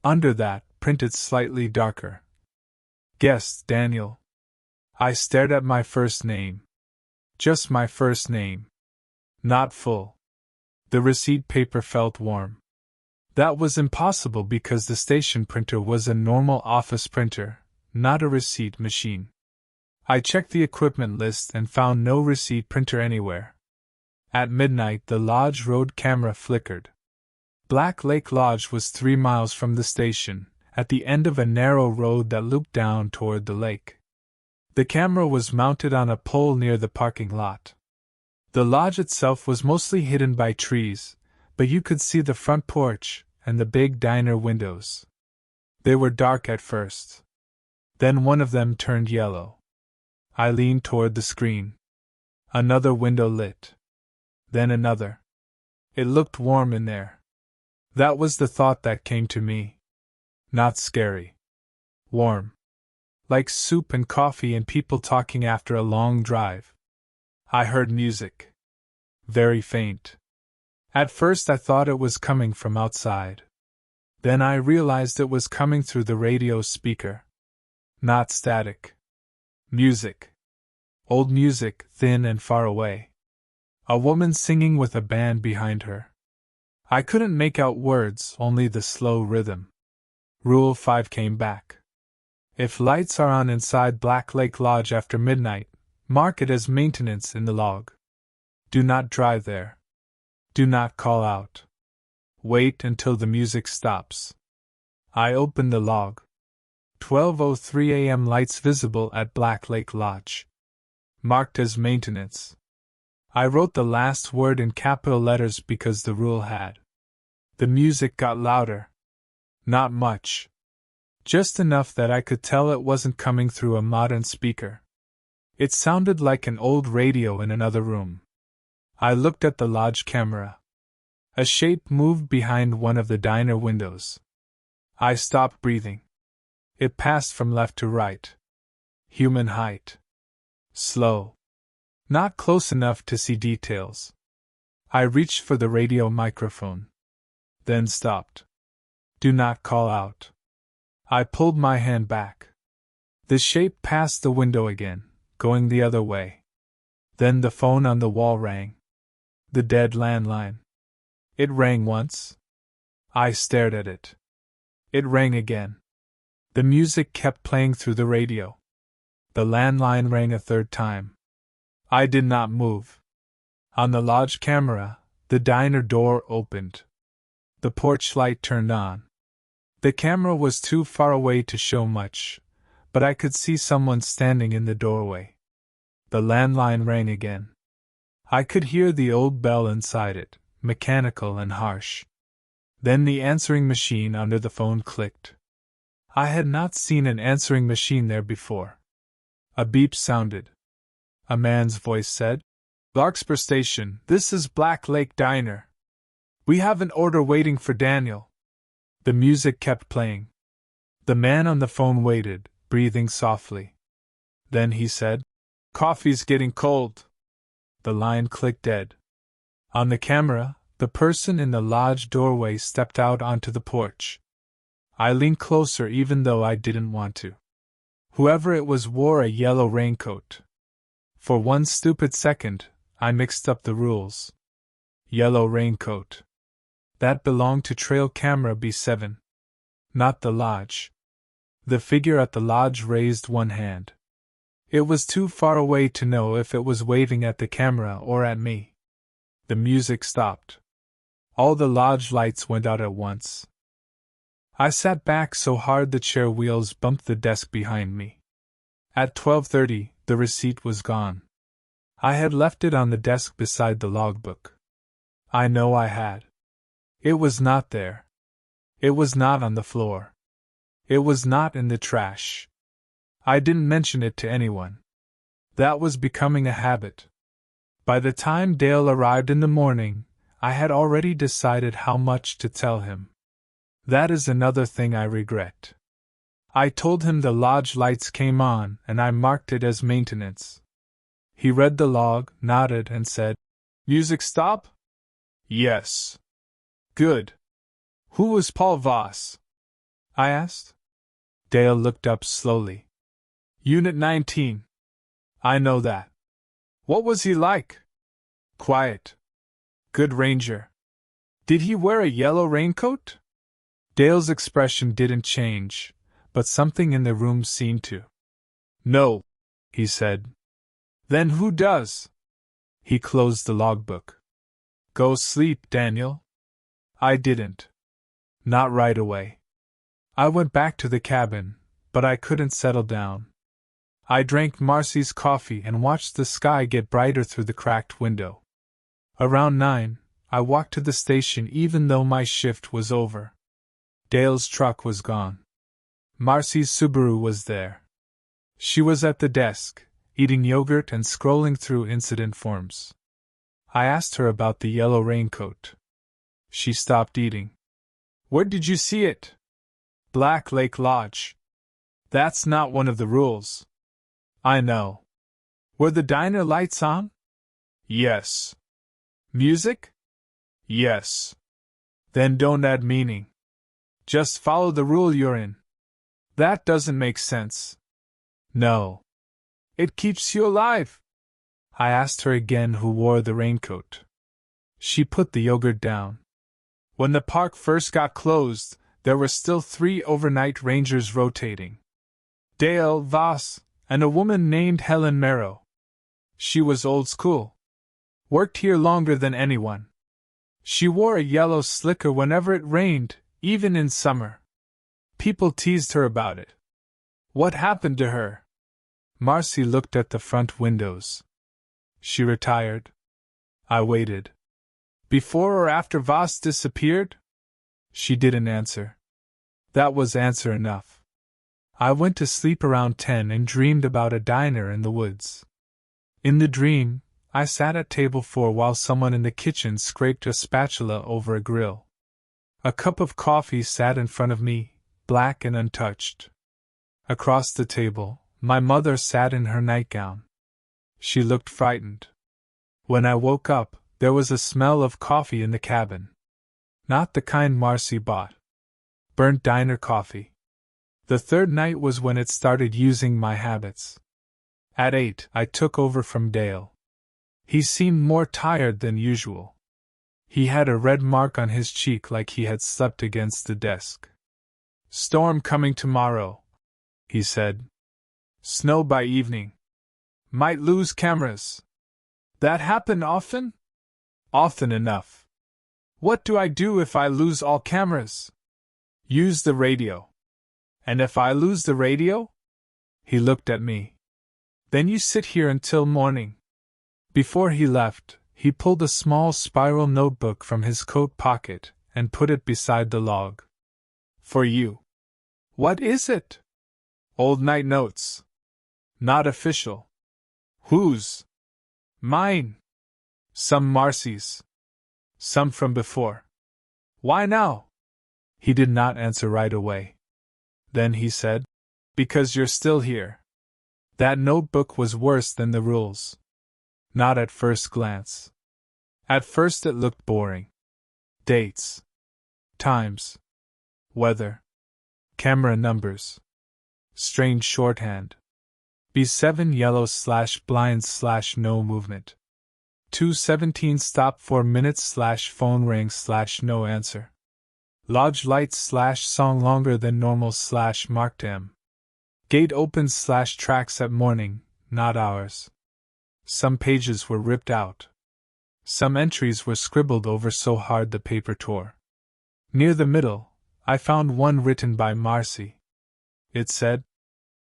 Under that, printed slightly darker. Guest Daniel. I stared at my first name. Just my first name. Not full. The receipt paper felt warm. That was impossible because the station printer was a normal office printer, not a receipt machine. I checked the equipment list and found no receipt printer anywhere. At midnight, the Lodge Road camera flickered. Black Lake Lodge was 3 miles from the station, at the end of a narrow road that looped down toward the lake. The camera was mounted on a pole near the parking lot. The lodge itself was mostly hidden by trees, but you could see the front porch and the big diner windows. They were dark at first. Then one of them turned yellow. I leaned toward the screen. Another window lit. Then another. It looked warm in there. That was the thought that came to me. Not scary. Warm. Like soup and coffee and people talking after a long drive. I heard music. Very faint. At first I thought it was coming from outside. Then I realized it was coming through the radio speaker. Not static. Music. Old music, thin and far away. A woman singing with a band behind her. I couldn't make out words, only the slow rhythm. Rule 5 came back. If lights are on inside Black Lake Lodge after midnight, mark it as maintenance in the log. Do not drive there. Do not call out. Wait until the music stops. I opened the log. 12:03 a.m. lights visible at Black Lake Lodge. Marked as maintenance. I wrote the last word in capital letters because the rule had. The music got louder. Not much. Just enough that I could tell it wasn't coming through a modern speaker. It sounded like an old radio in another room. I looked at the lodge camera. A shape moved behind one of the diner windows. I stopped breathing. It passed from left to right. Human height. Slow. Not close enough to see details. I reached for the radio microphone. Then stopped. Do not call out. I pulled my hand back. The shape passed the window again, going the other way. Then the phone on the wall rang. The dead landline. It rang once. I stared at it. It rang again. The music kept playing through the radio. The landline rang a third time. I did not move. On the lodge camera, the diner door opened. The porch light turned on. The camera was too far away to show much, but I could see someone standing in the doorway. The landline rang again. I could hear the old bell inside it, mechanical and harsh. Then the answering machine under the phone clicked. I had not seen an answering machine there before. A beep sounded. A man's voice said, "Larkspur Station, this is Black Lake Diner. We have an order waiting for Daniel." The music kept playing. The man on the phone waited, breathing softly. Then he said, "Coffee's getting cold." The line clicked dead. On the camera, the person in the lodge doorway stepped out onto the porch. I leaned closer even though I didn't want to. Whoever it was wore a yellow raincoat. For one stupid second, I mixed up the rules. Yellow raincoat. That belonged to trail camera B7. Not the lodge. The figure at the lodge raised one hand. It was too far away to know if it was waving at the camera or at me. The music stopped. All the lodge lights went out at once. I sat back so hard the chair wheels bumped the desk behind me. At 12:30, the receipt was gone. I had left it on the desk beside the logbook. I know I had. It was not there. It was not on the floor. It was not in the trash. I didn't mention it to anyone. That was becoming a habit. By the time Dale arrived in the morning, I had already decided how much to tell him. That is another thing I regret. I told him the lodge lights came on and I marked it as maintenance. He read the log, nodded, and said, "Music stop?" "Yes." "Good. Who was Paul Voss?" I asked. Dale looked up slowly. "Unit 19. I know that." "What was he like?" "Quiet. Good ranger." "Did he wear a yellow raincoat?" Dale's expression didn't change, but something in the room seemed to. "No," he said. "Then who does?" He closed the logbook. "Go sleep, Daniel." I didn't. Not right away. I went back to the cabin, but I couldn't settle down. I drank Marcy's coffee and watched the sky get brighter through the cracked window. Around 9, I walked to the station even though my shift was over. Dale's truck was gone. Marcy's Subaru was there. She was at the desk, eating yogurt and scrolling through incident forms. I asked her about the yellow raincoat. She stopped eating. "Where did you see it?" "Black Lake Lodge." "That's not one of the rules." "I know." "Were the diner lights on?" "Yes." "Music?" "Yes." "Then don't add meaning. Just follow the rule you're in." "That doesn't make sense." "No. It keeps you alive." I asked her again who wore the raincoat. She put the yogurt down. "When the park first got closed, there were still 3 overnight rangers rotating. Dale Voss, and a woman named Helen Merrow. She was old school. Worked here longer than anyone. She wore a yellow slicker whenever it rained, even in summer. People teased her about it. What happened to her?" Marcy looked at the front windows. "She retired." I waited. "Before or after Voss disappeared?" She didn't answer. That was answer enough. I went to sleep around 10 and dreamed about a diner in the woods. In the dream, I sat at table 4 while someone in the kitchen scraped a spatula over a grill. A cup of coffee sat in front of me, black and untouched. Across the table, my mother sat in her nightgown. She looked frightened. When I woke up, there was a smell of coffee in the cabin. Not the kind Marcy bought. Burnt diner coffee. The third night was when it started using my habits. At 8, I took over from Dale. He seemed more tired than usual. He had a red mark on his cheek like he had slept against the desk. "Storm coming tomorrow," he said. "Snow by evening. Might lose cameras." "That happen often?" "Often enough." "What do I do if I lose all cameras?" "Use the radio." "And if I lose the radio?" He looked at me. "Then you sit here until morning." Before he left, he pulled a small spiral notebook from his coat pocket and put it beside the log. "For you." "What is it?" "Old night notes. Not official." "Whose?" "Mine. Some Marcy's. Some from before." "Why now?" He did not answer right away. Then he said, "Because you're still here." That notebook was worse than the rules. Not at first glance. At first it looked boring. Dates. Times. Weather. Camera numbers. Strange shorthand. B7 yellow / blind / no movement. 2:17 stop 4 minutes / phone rang / no answer. Lodge lights / song longer than normal / marked M. Gate opens / tracks at morning, not hours. Some pages were ripped out. Some entries were scribbled over so hard the paper tore. Near the middle, I found one written by Marcy. It said,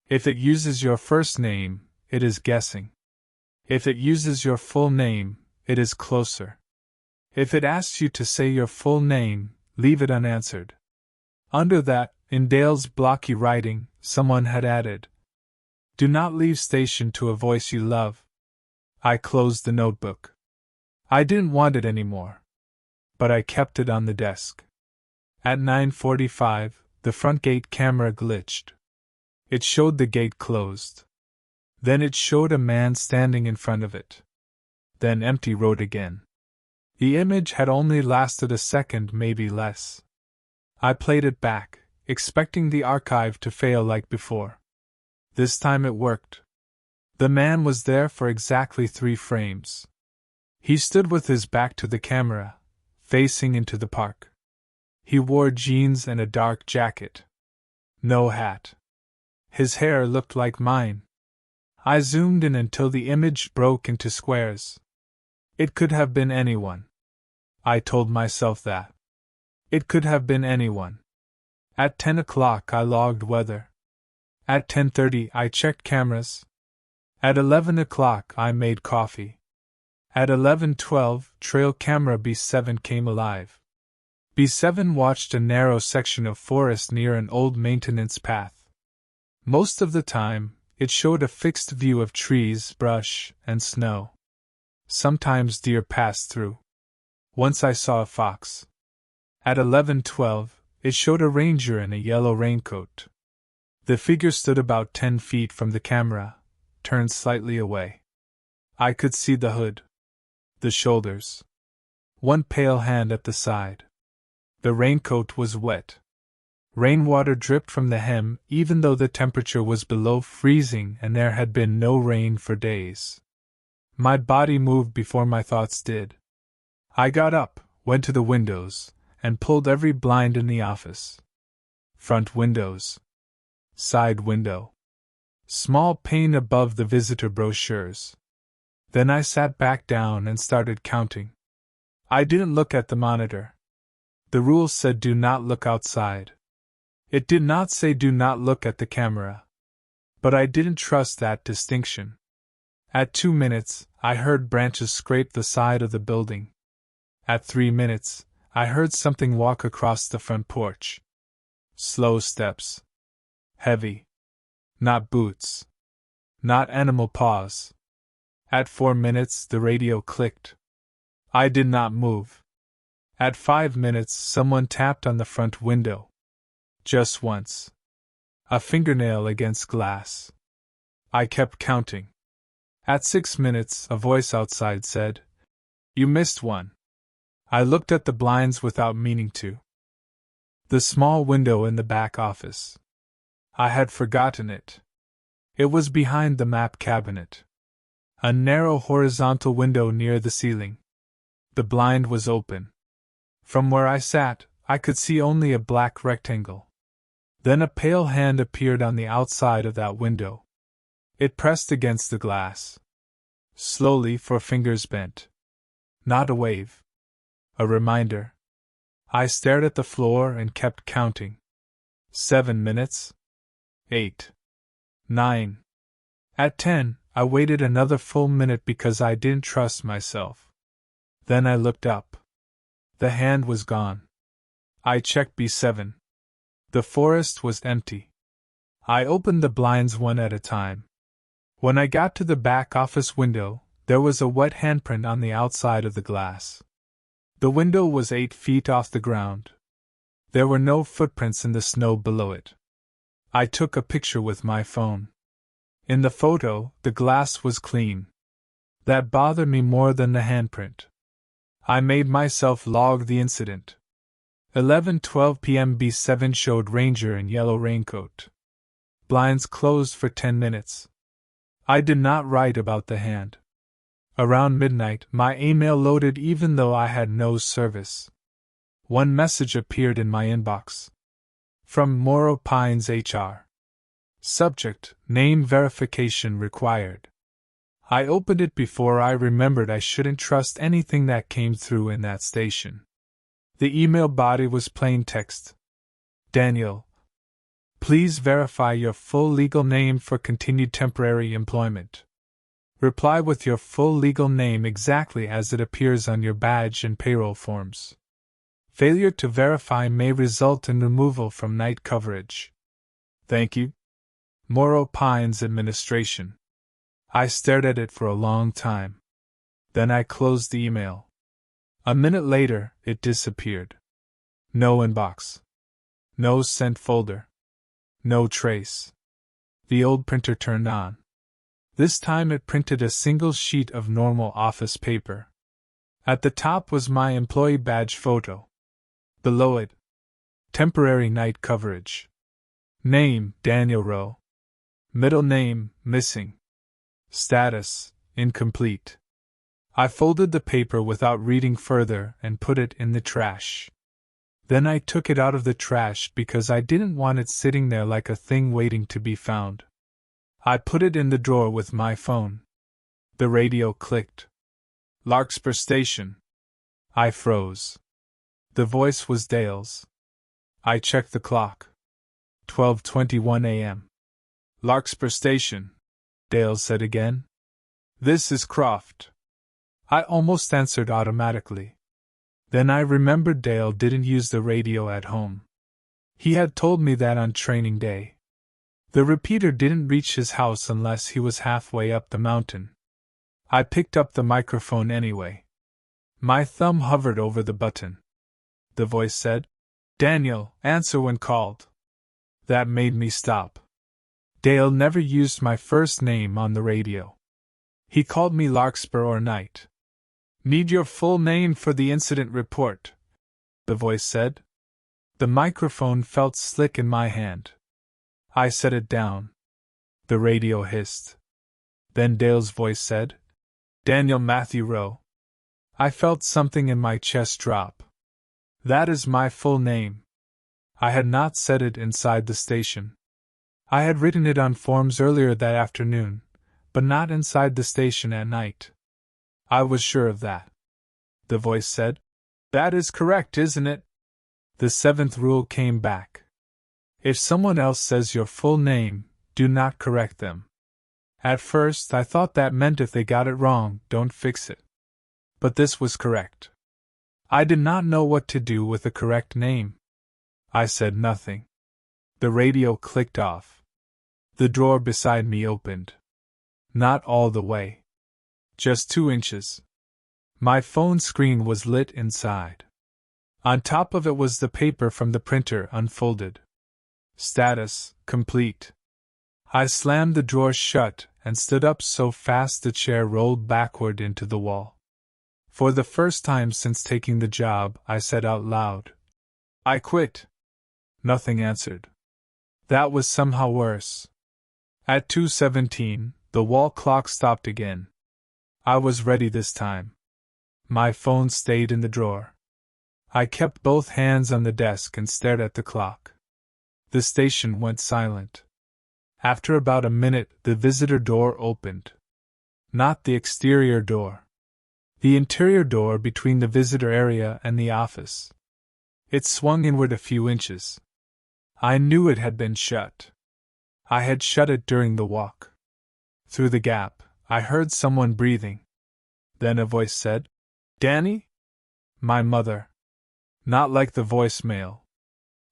"If it uses your first name, it is guessing. If it uses your full name, it is closer. If it asks you to say your full name, leave it unanswered." Under that, in Dale's blocky writing, someone had added, "Do not leave station to a voice you love." I closed the notebook. I didn't want it anymore. But I kept it on the desk. At 9:45, the front gate camera glitched. It showed the gate closed. Then it showed a man standing in front of it. Then empty road again. The image had only lasted a second, maybe less. I played it back, expecting the archive to fail like before. This time it worked. The man was there for exactly 3 frames. He stood with his back to the camera, facing into the park. He wore jeans and a dark jacket. No hat. His hair looked like mine. I zoomed in until the image broke into squares. It could have been anyone. I told myself that. It could have been anyone. At 10 o'clock I logged weather. At 10:30 I checked cameras. At 11 o'clock I made coffee. At 11:12 trail camera B7 came alive. B7 watched a narrow section of forest near an old maintenance path. Most of the time, it showed a fixed view of trees, brush, and snow. Sometimes deer passed through. Once I saw a fox. At 11:12, it showed a ranger in a yellow raincoat. The figure stood about 10 feet from the camera, turned slightly away. I could see the hood. The shoulders. One pale hand at the side. The raincoat was wet. Rainwater dripped from the hem even though the temperature was below freezing and there had been no rain for days. My body moved before my thoughts did. I got up, went to the windows, and pulled every blind in the office. Front windows. Side window. Small pane above the visitor brochures. Then I sat back down and started counting. I didn't look at the monitor. The rule said do not look outside. It did not say do not look at the camera. But I didn't trust that distinction. At 2 minutes, I heard branches scrape the side of the building. At 3 minutes, I heard something walk across the front porch. Slow steps. Heavy. Not boots. Not animal paws. At 4 minutes, the radio clicked. I did not move. At 5 minutes, someone tapped on the front window. Just once. A fingernail against glass. I kept counting. At 6 minutes, a voice outside said, "You missed one." I looked at the blinds without meaning to. The small window in the back office. I had forgotten it. It was behind the map cabinet. A narrow horizontal window near the ceiling. The blind was open. From where I sat, I could see only a black rectangle. Then a pale hand appeared on the outside of that window. It pressed against the glass. Slowly, for fingers bent. Not a wave. A reminder. I stared at the floor and kept counting. 7 minutes. 8. 9. At 10, I waited another full minute because I didn't trust myself. Then I looked up. The hand was gone. I checked B7. The forest was empty. I opened the blinds one at a time. When I got to the back office window, there was a wet handprint on the outside of the glass. The window was 8 feet off the ground. There were no footprints in the snow below it. I took a picture with my phone. In the photo, the glass was clean. That bothered me more than the handprint. I made myself log the incident. 11:12 p.m. B7 showed ranger in yellow raincoat. Blinds closed for 10 minutes. I did not write about the hand. Around midnight, my email loaded even though I had no service. One message appeared in my inbox. From Morrow Pines HR. Subject: Name verification required. I opened it before I remembered I shouldn't trust anything that came through in that station. The email body was plain text. Daniel, please verify your full legal name for continued temporary employment. Reply with your full legal name exactly as it appears on your badge and payroll forms. Failure to verify may result in removal from night coverage. Thank you. Morrow Pines Administration. I stared at it for a long time. Then I closed the email. A minute later, it disappeared. No inbox. No sent folder. No trace. The old printer turned on. This time it printed a single sheet of normal office paper. At the top was my employee badge photo. Below it, temporary night coverage. Name: Daniel Rowe. Middle name: missing. Status: incomplete. I folded the paper without reading further and put it in the trash. Then I took it out of the trash because I didn't want it sitting there like a thing waiting to be found. I put it in the drawer with my phone. The radio clicked. Larkspur Station. I froze. The voice was Dale's. I checked the clock. 12:21 a.m. Larkspur Station, Dale said again. This is Croft. I almost answered automatically. Then I remembered Dale didn't use the radio at home. He had told me that on training day. The repeater didn't reach his house unless he was halfway up the mountain. I picked up the microphone anyway. My thumb hovered over the button. The voice said, "Daniel, answer when called." That made me stop. Dale never used my first name on the radio. He called me Larkspur or Knight. "Need your full name for the incident report," the voice said. The microphone felt slick in my hand. I set it down. The radio hissed. Then Dale's voice said, "Daniel Matthew Rowe." I felt something in my chest drop. That is my full name. I had not said it inside the station. I had written it on forms earlier that afternoon, but not inside the station at night. I was sure of that. The voice said, "That is correct, isn't it?" The 7th rule came back. If someone else says your full name, do not correct them. At first I thought that meant if they got it wrong, don't fix it. But this was correct. I did not know what to do with the correct name. I said nothing. The radio clicked off. The drawer beside me opened. Not all the way. Just 2 inches. My phone screen was lit inside. On top of it was the paper from the printer unfolded. Status, complete. I slammed the drawer shut and stood up so fast the chair rolled backward into the wall. For the first time since taking the job, I said out loud, "I quit." Nothing answered. That was somehow worse. At 2:17, the wall clock stopped again. I was ready this time. My phone stayed in the drawer. I kept both hands on the desk and stared at the clock. The station went silent. After about a minute, the visitor door opened. Not the exterior door. The interior door between the visitor area and the office. It swung inward a few inches. I knew it had been shut. I had shut it during the walk. Through the gap, I heard someone breathing. Then a voice said, "Danny?" My mother. Not like the voicemail.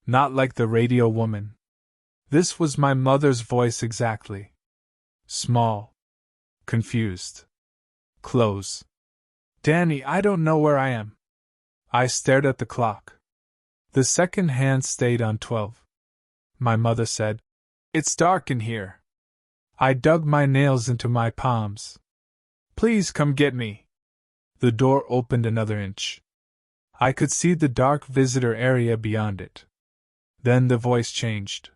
Not like the radio woman. This was my mother's voice exactly. Small. Confused. Close. "Danny, I don't know where I am." I stared at the clock. The second hand stayed on 12. My mother said, "It's dark in here." I dug my nails into my palms. "Please come get me." The door opened another inch. I could see the dark visitor area beyond it. Then the voice changed.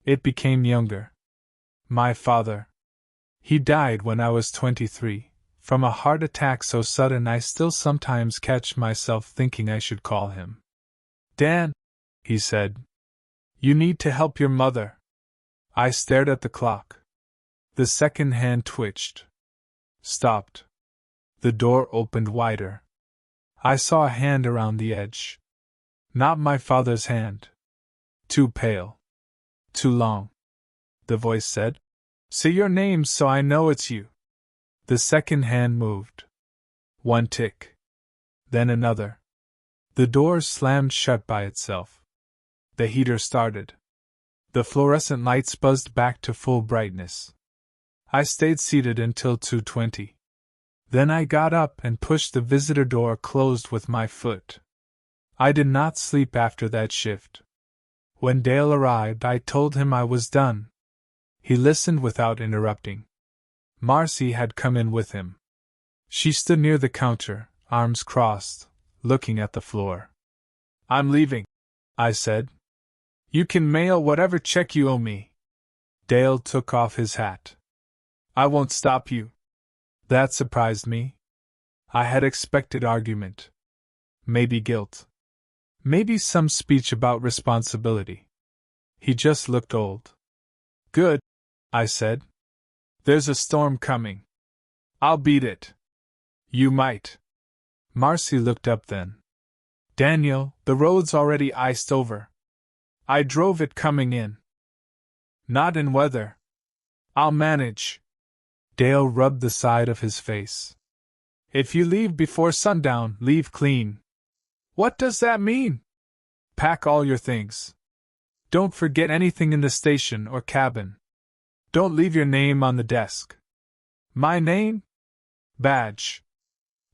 It became younger. My father. He died when I was 23, from a heart attack so sudden I still sometimes catch myself thinking I should call him. "Dan," he said, "you need to help your mother." I stared at the clock. The second hand twitched. Stopped. The door opened wider. I saw a hand around the edge. Not my father's hand. Too pale. Too long. The voice said, "Say your name so I know it's you." The second hand moved. One tick. Then another. The door slammed shut by itself. The heater started. The fluorescent lights buzzed back to full brightness. I stayed seated until 2:20. Then I got up and pushed the visitor door closed with my foot. I did not sleep after that shift. When Dale arrived, I told him I was done. He listened without interrupting. Marcy had come in with him. She stood near the counter, arms crossed, looking at the floor. "I'm leaving," I said. "You can mail whatever check you owe me." Dale took off his hat. "I won't stop you." That surprised me. I had expected argument. Maybe guilt. Maybe some speech about responsibility. He just looked old. "Good," I said. "There's a storm coming. I'll beat it." "You might." Marcy looked up then. "Daniel, the road's already iced over. I drove it coming in." "Not in weather. I'll manage." Dale rubbed the side of his face. "If you leave before sundown, leave clean." "What does that mean?" "Pack all your things. Don't forget anything in the station or cabin. Don't leave your name on the desk." "My name?" "Badge.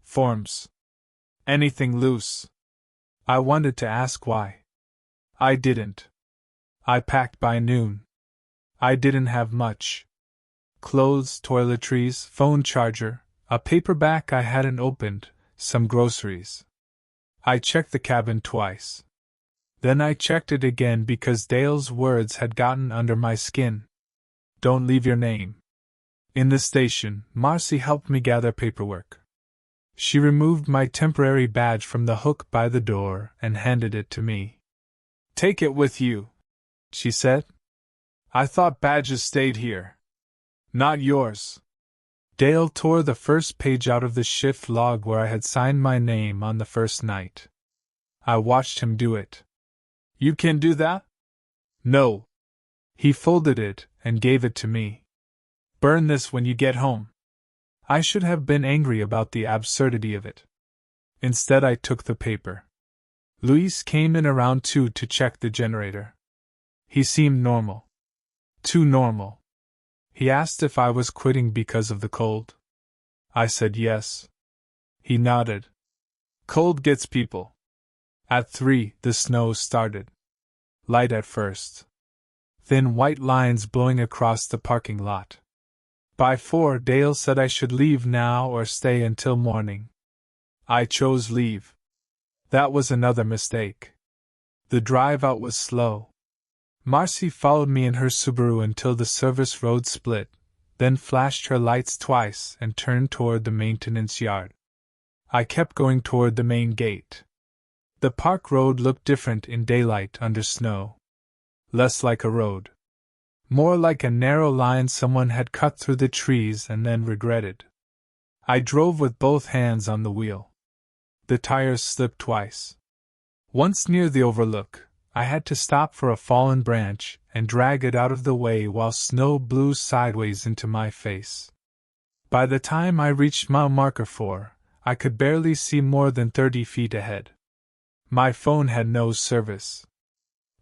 Forms. Anything loose." I wanted to ask why. I didn't. I packed by noon. I didn't have much. Clothes, toiletries, phone charger, a paperback I hadn't opened, some groceries. I checked the cabin twice. Then I checked it again because Dale's words had gotten under my skin. "Don't leave your name." In the station, Marcy helped me gather paperwork. She removed my temporary badge from the hook by the door and handed it to me. "Take it with you," she said. "I thought badges stayed here." "Not yours." Dale tore the first page out of the shift log where I had signed my name on the first night. I watched him do it. "You can do that?" "No." He folded it and gave it to me. "Burn this when you get home." I should have been angry about the absurdity of it. Instead, I took the paper. Luis came in around 2 to check the generator. He seemed normal. Too normal. He asked if I was quitting because of the cold. I said yes. He nodded. Cold gets people. At 3, the snow started. Light at first. Thin white lines blowing across the parking lot. By 4, Dale said I should leave now or stay until morning. I chose leave. That was another mistake. The drive out was slow. Marcy followed me in her Subaru until the service road split, then flashed her lights twice and turned toward the maintenance yard. I kept going toward the main gate. The park road looked different in daylight under snow. Less like a road. More like a narrow line someone had cut through the trees and then regretted. I drove with both hands on the wheel. The tires slipped twice. Once near the overlook, I had to stop for a fallen branch and drag it out of the way while snow blew sideways into my face. By the time I reached mile marker 4, I could barely see more than 30 feet ahead. My phone had no service.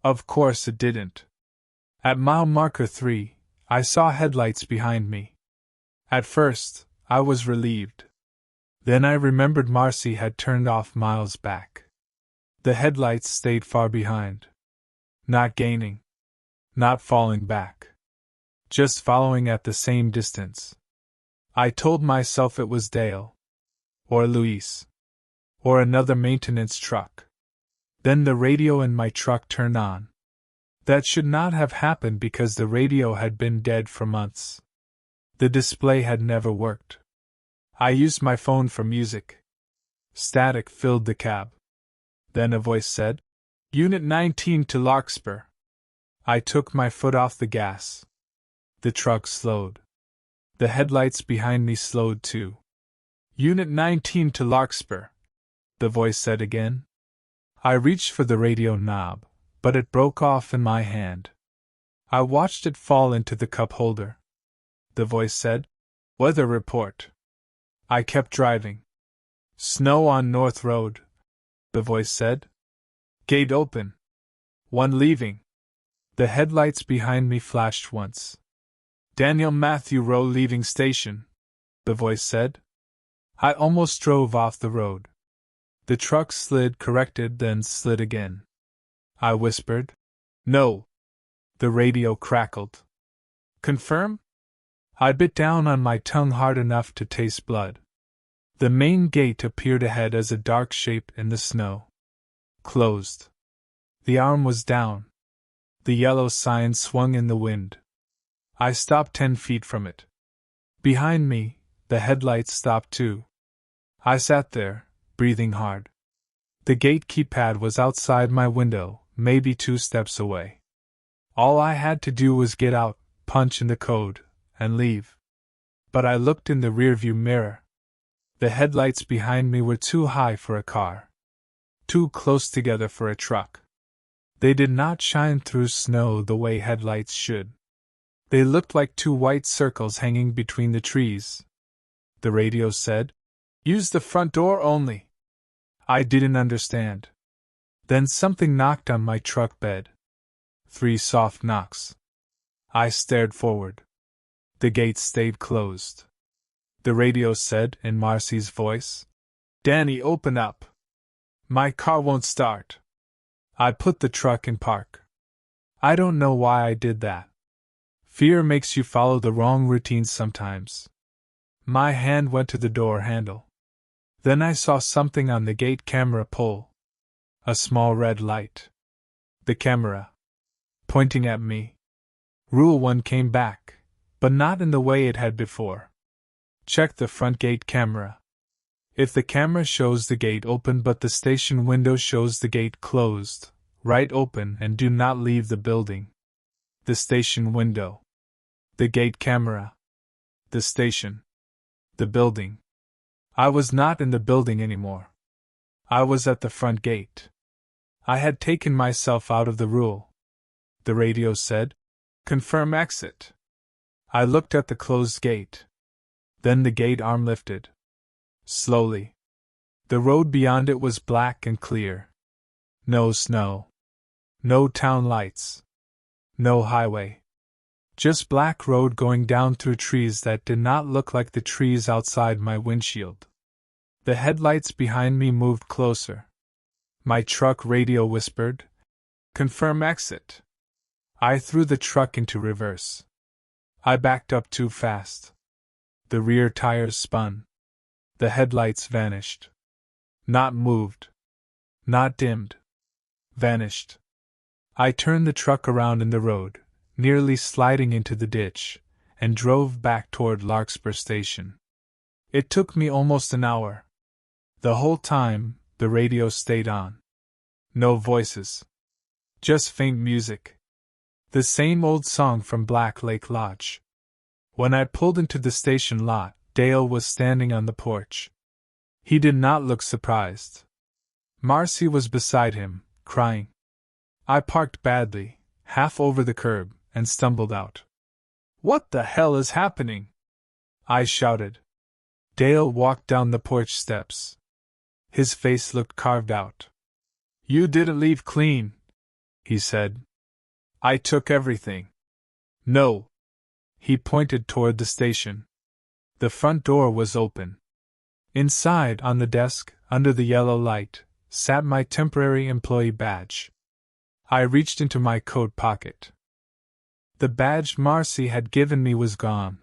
Of course it didn't. At mile marker 3, I saw headlights behind me. At first, I was relieved. Then I remembered Marcy had turned off miles back. The headlights stayed far behind. Not gaining. Not falling back. Just following at the same distance. I told myself it was Dale. Or Luis. Or another maintenance truck. Then the radio in my truck turned on. That should not have happened because the radio had been dead for months. The display had never worked. I used my phone for music. Static filled the cab. Then a voice said, Unit 19 to Larkspur. I took my foot off the gas. The truck slowed. The headlights behind me slowed too. Unit 19 to Larkspur, the voice said again. I reached for the radio knob, but it broke off in my hand. I watched it fall into the cup holder. The voice said, Weather report. I kept driving. Snow on North Road, the voice said. Gate open. One leaving. The headlights behind me flashed once. Daniel Matthew Rowe leaving station, the voice said. I almost drove off the road. The truck slid, corrected, then slid again. I whispered, No. The radio crackled. Confirm? I bit down on my tongue hard enough to taste blood. The main gate appeared ahead as a dark shape in the snow. Closed. The arm was down. The yellow sign swung in the wind. I stopped 10 feet from it. Behind me, the headlights stopped too. I sat there, breathing hard. The gate keypad was outside my window, maybe 2 steps away. All I had to do was get out, punch in the code, and leave. But I looked in the rearview mirror. The headlights behind me were too high for a car. Too close together for a truck. They did not shine through snow the way headlights should. They looked like 2 white circles hanging between the trees. The radio said, Use the front door only. I didn't understand. Then something knocked on my truck bed. 3 soft knocks. I stared forward. The gate stayed closed. The radio said in Marcy's voice, Danny, open up. My car won't start. I put the truck in park. I don't know why I did that. Fear makes you follow the wrong routines sometimes. My hand went to the door handle. Then I saw something on the gate camera pole. A small red light. The camera. Pointing at me. Rule 1 came back, but not in the way it had before. Check the front gate camera. If the camera shows the gate open but the station window shows the gate closed, write open and do not leave the building. The station window. The gate camera. The station. The building. I was not in the building anymore. I was at the front gate. I had taken myself out of the rule. The radio said, Confirm exit. I looked at the closed gate. Then the gate arm lifted. Slowly. The road beyond it was black and clear. No snow. No town lights. No highway. Just black road going down through trees that did not look like the trees outside my windshield. The headlights behind me moved closer. My truck radio whispered, "Confirm exit." I threw the truck into reverse. I backed up too fast. The rear tires spun. The headlights vanished. Not moved. Not dimmed. Vanished. I turned the truck around in the road, nearly sliding into the ditch, and drove back toward Larkspur Station. It took me almost an hour. The whole time, the radio stayed on. No voices. Just faint music. The same old song from Black Lake Lodge. When I pulled into the station lot, Dale was standing on the porch. He did not look surprised. Marcy was beside him, crying. I parked badly, half over the curb, and stumbled out. "What the hell is happening?" I shouted. Dale walked down the porch steps. His face looked carved out. "You didn't leave clean," he said. "I took everything." "No." He pointed toward the station. The front door was open. Inside, on the desk, under the yellow light, sat my temporary employee badge. I reached into my coat pocket. The badge Marcy had given me was gone.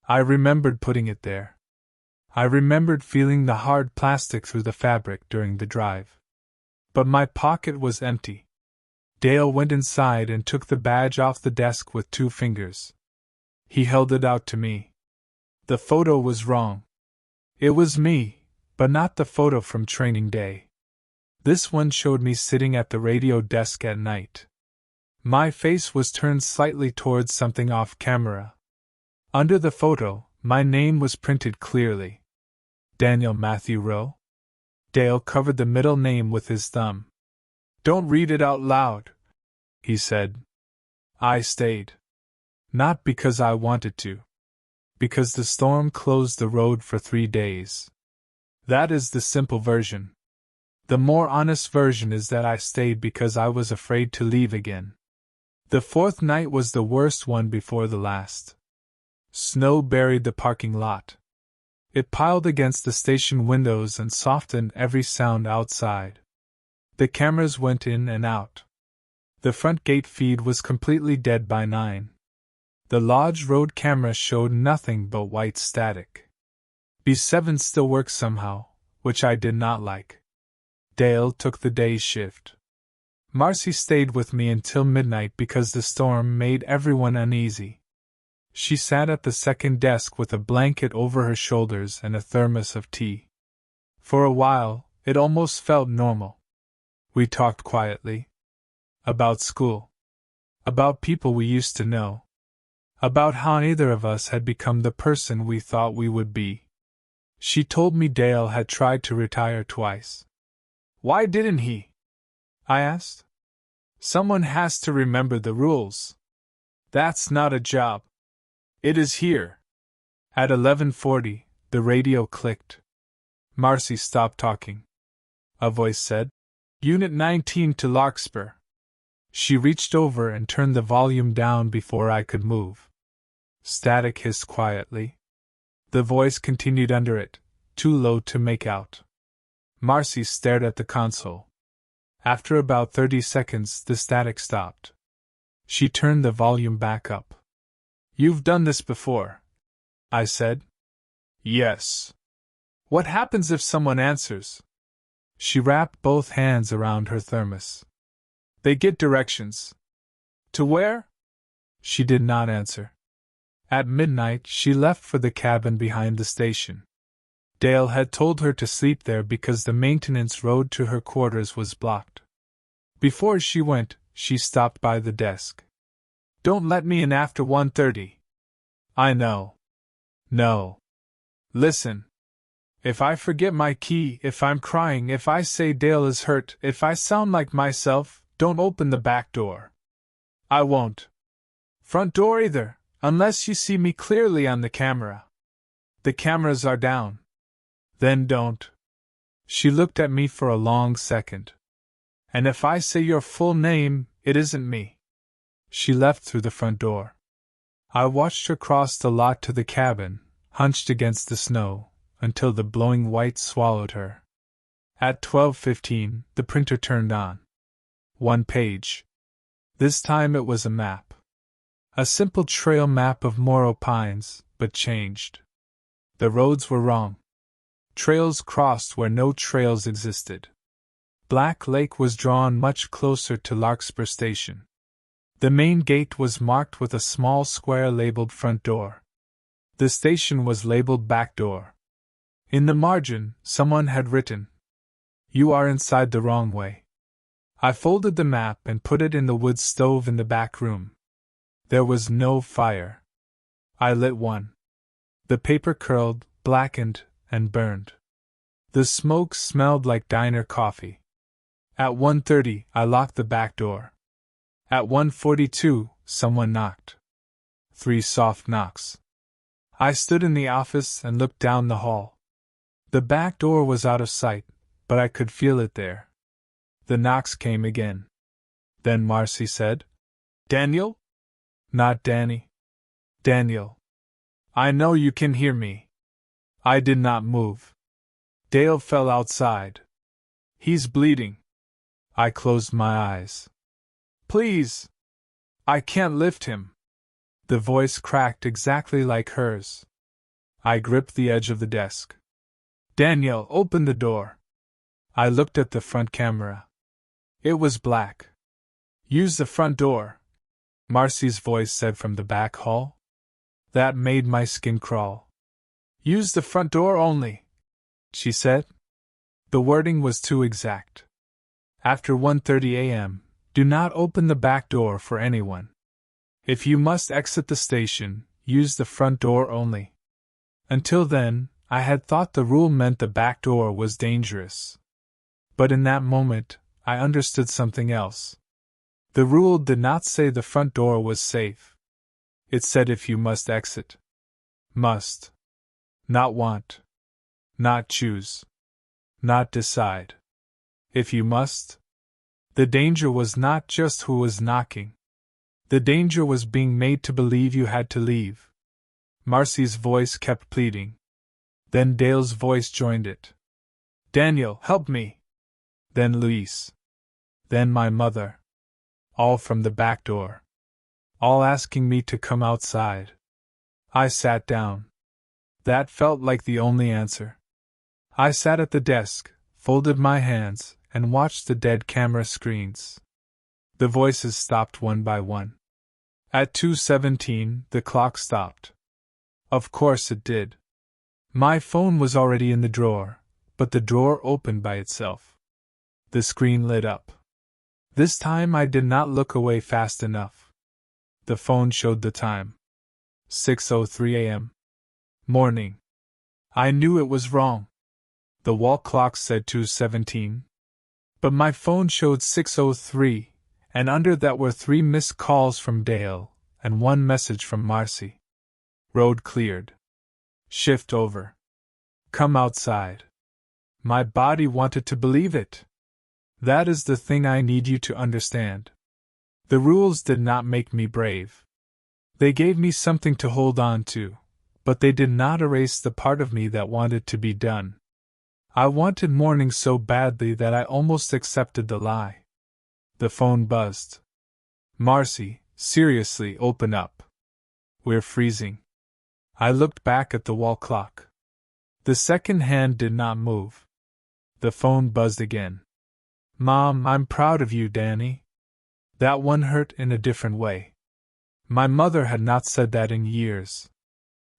I remembered putting it there. I remembered feeling the hard plastic through the fabric during the drive. But my pocket was empty. Dale went inside and took the badge off the desk with 2 fingers. He held it out to me. The photo was wrong. It was me, but not the photo from training day. This one showed me sitting at the radio desk at night. My face was turned slightly towards something off camera. Under the photo, my name was printed clearly. Daniel Matthew Rowe. Dale covered the middle name with his thumb. "Don't read it out loud," he said. I stayed. Not because I wanted to. Because the storm closed the road for 3 days. That is the simple version. The more honest version is that I stayed because I was afraid to leave again. The 4th night was the worst one before the last. Snow buried the parking lot. It piled against the station windows and softened every sound outside. The cameras went in and out. The front gate feed was completely dead by 9. The Lodge Road camera showed nothing but white static. B7 still worked somehow, which I did not like. Dale took the day shift. Marcy stayed with me until midnight because the storm made everyone uneasy. She sat at the second desk with a blanket over her shoulders and a thermos of tea. For a while, it almost felt normal. We talked quietly. About school. About people we used to know. About how neither of us had become the person we thought we would be. She told me Dale had tried to retire twice. "Why didn't he?" I asked. "Someone has to remember the rules. That's not a job. It is here." At 11:40, the radio clicked. Marcy stopped talking. A voice said, "Unit 19 to Larkspur." She reached over and turned the volume down before I could move. Static hissed quietly. The voice continued under it, too low to make out. Marcy stared at the console. After about 30 seconds, the static stopped. She turned the volume back up. "You've done this before," I said. "Yes." "What happens if someone answers?" She wrapped both hands around her thermos. "They get directions." "To where?" She did not answer. At midnight, she left for the cabin behind the station. Dale had told her to sleep there because the maintenance road to her quarters was blocked. Before she went, she stopped by the desk. "Don't let me in after 1:30. "I know. No. Listen. If I forget my key, if I'm crying, if I say Dale is hurt, if I sound like myself, don't open the back door. I won't. Front door either, unless you see me clearly on the camera. The cameras are down. Then don't." She looked at me for a long second. "And if I say your full name, it isn't me." She left through the front door. I watched her cross the lot to the cabin, hunched against the snow, until the blowing white swallowed her. At 12:15, the printer turned on. One page. This time it was a map. A simple trail map of Moro pines, but changed. The roads were wrong. Trails crossed where no trails existed. Black Lake was drawn much closer to Larkspur Station. The main gate was marked with a small square labeled front door. The station was labeled back door. In the margin, someone had written, "You are inside the wrong way." I folded the map and put it in the wood stove in the back room. There was no fire. I lit one. The paper curled, blackened, and burned. The smoke smelled like diner coffee. At 1:30, I locked the back door. At 1:42, someone knocked. 3 soft knocks. I stood in the office and looked down the hall. The back door was out of sight, but I could feel it there. The knocks came again. Then Marcy said, "Daniel?" Not Danny. Daniel. "I know you can hear me." I did not move. Dale fell outside. "He's bleeding." I closed my eyes. "Please. I can't lift him." The voice cracked exactly like hers. I gripped the edge of the desk. "Daniel, open the door." I looked at the front camera. It was black. "Use the front door," Marcy's voice said from the back hall. That made my skin crawl. "Use the front door only," she said. The wording was too exact. After 1:30 a.m., do not open the back door for anyone. If you must exit the station, use the front door only. Until then, I had thought the rule meant the back door was dangerous. But in that moment, I understood something else. The rule did not say the front door was safe. It said if you must exit. Must. Not want. Not choose. Not decide. If you must. The danger was not just who was knocking. The danger was being made to believe you had to leave. Marcy's voice kept pleading. Then Dale's voice joined it. "Daniel, help me." Then Luis. Then my mother. All from the back door. All asking me to come outside. I sat down. That felt like the only answer. I sat at the desk, folded my hands, and watched the dead camera screens. The voices stopped one by one. At 2:17, the clock stopped. Of course it did. My phone was already in the drawer, but the drawer opened by itself. The screen lit up. This time I did not look away fast enough. The phone showed the time. 6:03 a.m. Morning. I knew it was wrong. The wall clock said 2:17. But my phone showed 6:03, and under that were 3 missed calls from Dale, and 1 message from Marcy. Road cleared. Shift over. Come outside. My body wanted to believe it. That is the thing I need you to understand. The rules did not make me brave. They gave me something to hold on to, but they did not erase the part of me that wanted to be done. I wanted morning so badly that I almost accepted the lie. The phone buzzed. "Marcy, seriously, open up. We're freezing." I looked back at the wall clock. The second hand did not move. The phone buzzed again. "Mom, I'm proud of you, Danny." That one hurt in a different way. My mother had not said that in years.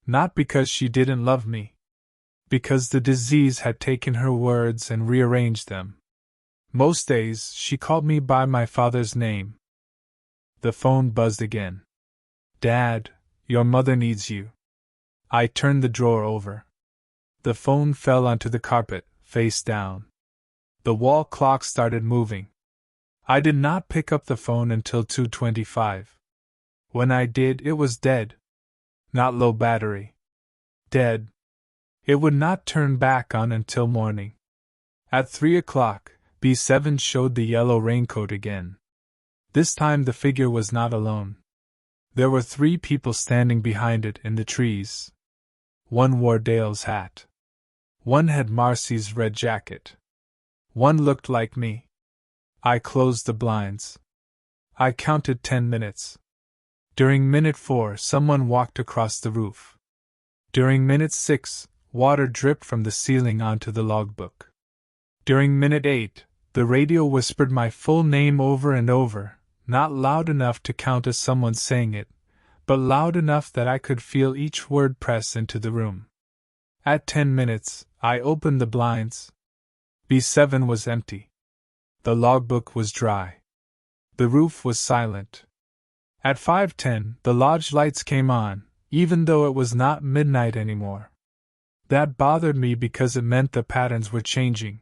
Not because she didn't love me. Because the disease had taken her words and rearranged them. Most days, she called me by my father's name. The phone buzzed again. "Dad, your mother needs you." I turned the drawer over. The phone fell onto the carpet, face down. The wall clock started moving. I did not pick up the phone until 2:25. When I did, it was dead. Not low battery. Dead. It would not turn back on until morning. At 3 o'clock, B7 showed the yellow raincoat again. This time the figure was not alone. There were 3 people standing behind it in the trees. One wore Dale's hat. One had Marcy's red jacket. One looked like me. I closed the blinds. I counted 10 minutes. During minute 4, someone walked across the roof. During minute 6, water dripped from the ceiling onto the logbook. During minute 8, the radio whispered my full name over and over, not loud enough to count as someone saying it, but loud enough that I could feel each word press into the room. At 10 minutes, I opened the blinds. B7 was empty. The logbook was dry. The roof was silent. At 5:10, the lodge lights came on, even though it was not midnight anymore. That bothered me because it meant the patterns were changing.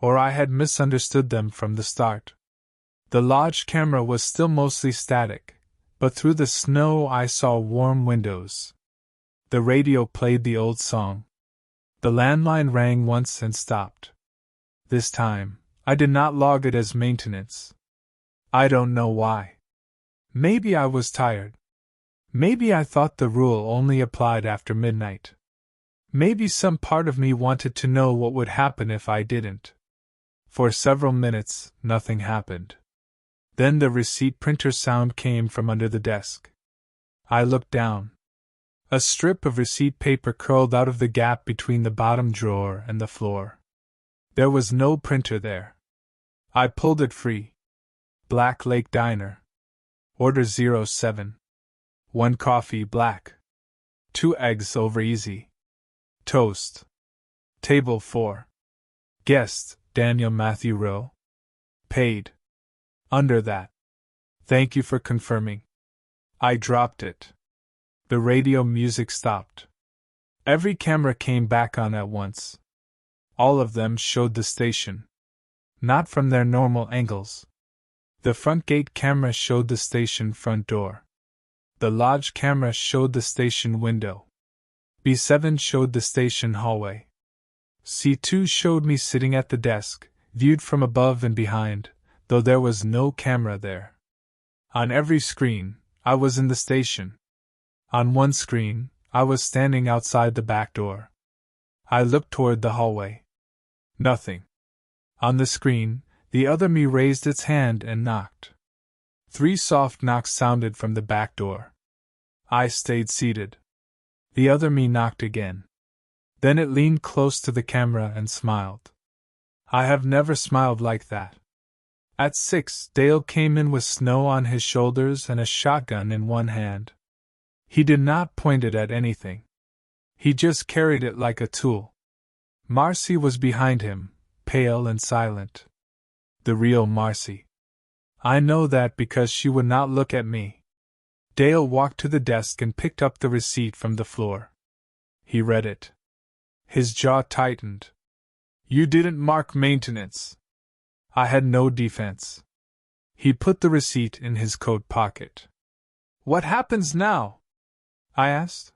Or I had misunderstood them from the start. The lodge camera was still mostly static, but through the snow I saw warm windows. The radio played the old song. The landline rang once and stopped. This time, I did not log it as maintenance. I don't know why. Maybe I was tired. Maybe I thought the rule only applied after midnight. Maybe some part of me wanted to know what would happen if I didn't. For several minutes, nothing happened. Then the receipt printer sound came from under the desk. I looked down. A strip of receipt paper curled out of the gap between the bottom drawer and the floor. There was no printer there. I pulled it free. Black Lake Diner. Order 07. 1 coffee black. 2 eggs over easy. Toast. Table 4. Guest, Daniel Matthew Rowe. Paid. Under that. Thank you for confirming. I dropped it. The radio music stopped. Every camera came back on at once. All of them showed the station. Not from their normal angles. The front gate camera showed the station front door. The lodge camera showed the station window. B7 showed the station hallway. C2 showed me sitting at the desk, viewed from above and behind, though there was no camera there. On every screen, I was in the station. On one screen, I was standing outside the back door. I looked toward the hallway. Nothing. On the screen, the other me raised its hand and knocked. 3 soft knocks sounded from the back door. I stayed seated. The other me knocked again. Then it leaned close to the camera and smiled. I have never smiled like that. At 6, Dale came in with snow on his shoulders and a shotgun in one hand. He did not point it at anything. He just carried it like a tool. Marcy was behind him, pale and silent. The real Marcy. I know that because she would not look at me. Dale walked to the desk and picked up the receipt from the floor. He read it. His jaw tightened. You didn't mark maintenance. I had no defense. He put the receipt in his coat pocket. What happens now? I asked.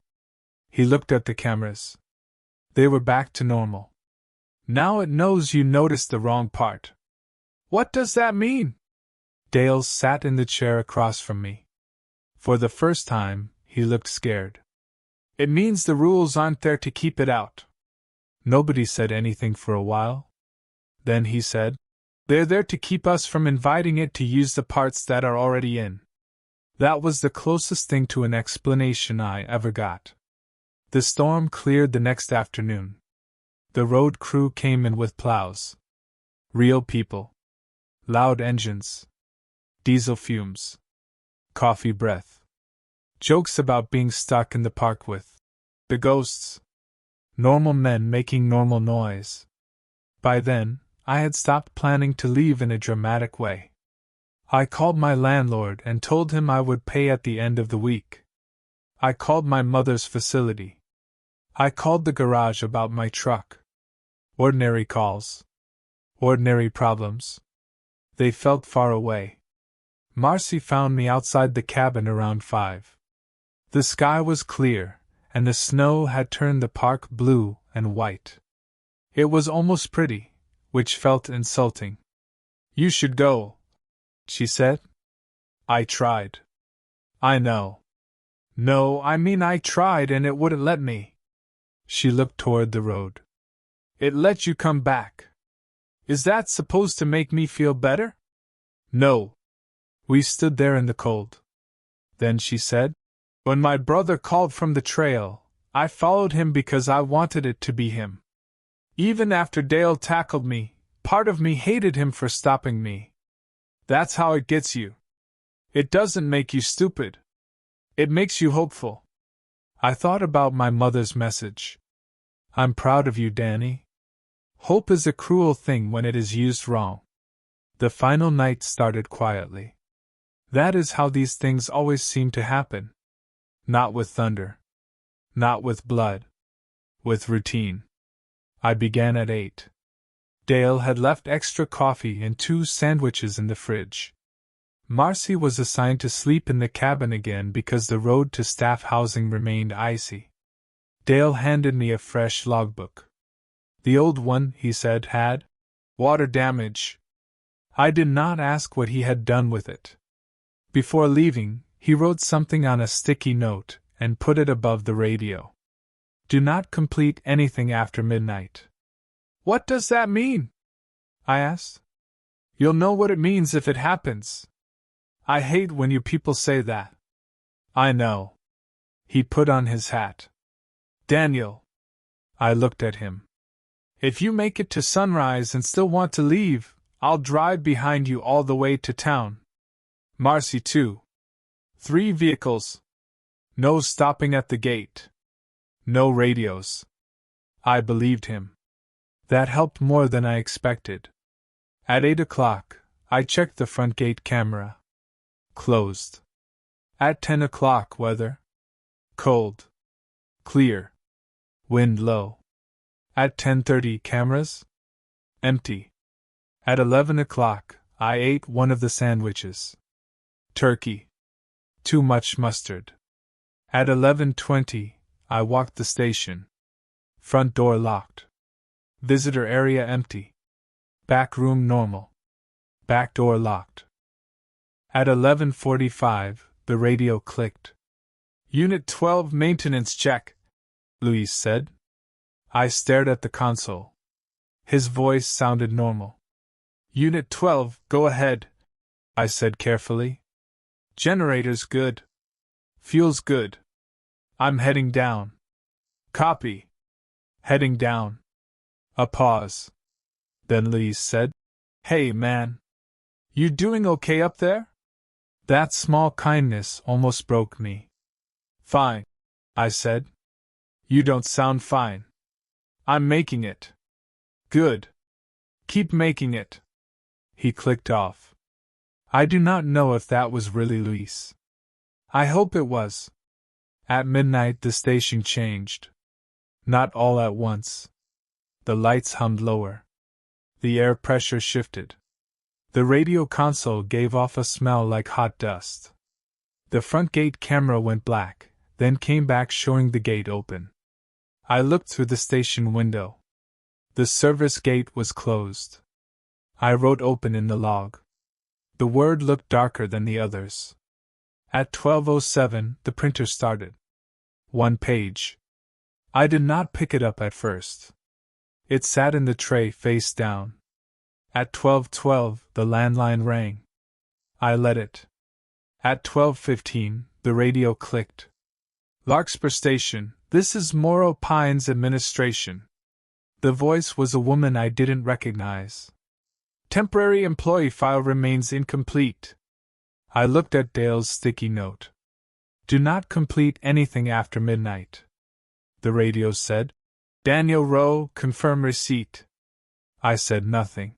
He looked at the cameras. They were back to normal. Now it knows you noticed the wrong part. What does that mean? Dale sat in the chair across from me. For the first time, he looked scared. It means the rules aren't there to keep it out. Nobody said anything for a while. Then he said, they're there to keep us from inviting it to use the parts that are already in. That was the closest thing to an explanation I ever got. The storm cleared the next afternoon. The road crew came in with plows. Real people. Loud engines. Diesel fumes. Coffee breath. Jokes about being stuck in the park with the ghosts. Normal men making normal noise. By then, I had stopped planning to leave in a dramatic way. I called my landlord and told him I would pay at the end of the week. I called my mother's facility. I called the garage about my truck. Ordinary calls. Ordinary problems. They felt far away. Marcy found me outside the cabin around 5. The sky was clear, and the snow had turned the park blue and white. It was almost pretty, which felt insulting. You should go, she said. I tried. I know. No, I mean I tried and it wouldn't let me. She looked toward the road. It let you come back. Is that supposed to make me feel better? No. We stood there in the cold. Then she said, when my brother called from the trail, I followed him because I wanted it to be him. Even after Dale tackled me, part of me hated him for stopping me. That's how it gets you. It doesn't make you stupid. It makes you hopeful. I thought about my mother's message. I'm proud of you, Danny. Hope is a cruel thing when it is used wrong. The final night started quietly. That is how these things always seem to happen. Not with thunder. Not with blood. With routine. I began at 8. Dale had left extra coffee and 2 sandwiches in the fridge. Marcy was assigned to sleep in the cabin again because the road to staff housing remained icy. Dale handed me a fresh logbook. The old one, he said, had water damage. I did not ask what he had done with it. Before leaving, he wrote something on a sticky note and put it above the radio. Do not complete anything after midnight. What does that mean? I asked. You'll know what it means if it happens. I hate when you people say that. I know. He put on his hat. Daniel. I looked at him. If you make it to sunrise and still want to leave, I'll drive behind you all the way to town. Marcy too. 3 vehicles. No stopping at the gate. No radios. I believed him. That helped more than I expected. At 8 o'clock, I checked the front gate camera. Closed. At 10 o'clock, weather. Cold. Clear. Wind low. At 10:30, cameras. Empty. At 11 o'clock, I ate one of the sandwiches. Turkey. Too much mustard. At 11:20, I walked the station. Front door locked. Visitor area empty. Back room normal. Back door locked. At 11:45, the radio clicked. Unit 12 maintenance check, Luis said. I stared at the console. His voice sounded normal. Unit 12, go ahead, I said carefully. Generator's good. Fuel's good. I'm heading down. Copy. Heading down. A pause. Then Luis said, Hey, man. You doing okay up there? That small kindness almost broke me. Fine, I said. You don't sound fine. I'm making it. Good. Keep making it. He clicked off. I do not know if that was really Luis. I hope it was. At midnight the station changed. Not all at once. The lights hummed lower. The air pressure shifted. The radio console gave off a smell like hot dust. The front gate camera went black, then came back showing the gate open. I looked through the station window. The service gate was closed. I wrote open in the log. The word looked darker than the others. At 12:07, the printer started. 1 page. I did not pick it up at first. It sat in the tray face down. At 12:12, the landline rang. I let it. At 12:15, the radio clicked. Larkspur Station, this is Morrow Pines Administration. The voice was a woman I didn't recognize. Temporary employee file remains incomplete. I looked at Dale's sticky note. Do not complete anything after midnight. The radio said. Daniel Rowe, confirm receipt. I said nothing.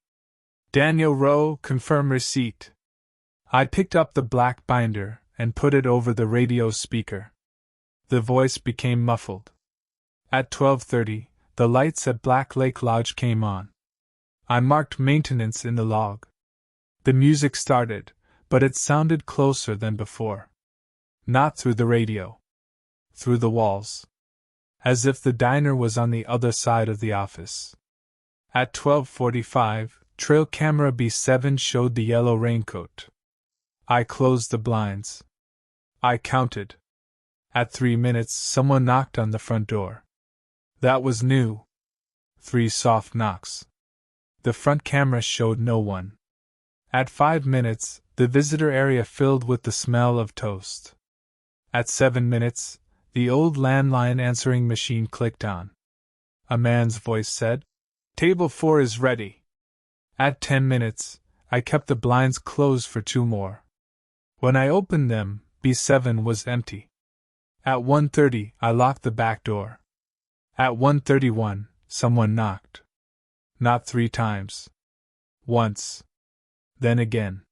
Daniel Rowe, confirm receipt. I picked up the black binder and put it over the radio speaker. The voice became muffled. At 12:30, the lights at Black Lake Lodge came on. I marked maintenance in the log. The music started, but it sounded closer than before. Not through the radio. Through the walls. As if the diner was on the other side of the office. At 12:45, trail camera B7 showed the yellow raincoat. I closed the blinds. I counted. At 3 minutes, someone knocked on the front door. That was new. 3 soft knocks. The front camera showed no one. At 5 minutes, the visitor area filled with the smell of toast. At 7 minutes, the old landline answering machine clicked on. A man's voice said, "Table 4 is ready." At 10 minutes, I kept the blinds closed for 2 more. When I opened them, B7 was empty. At 1:30, I locked the back door. At 1:31, someone knocked. Not 3 times. Once. Then again.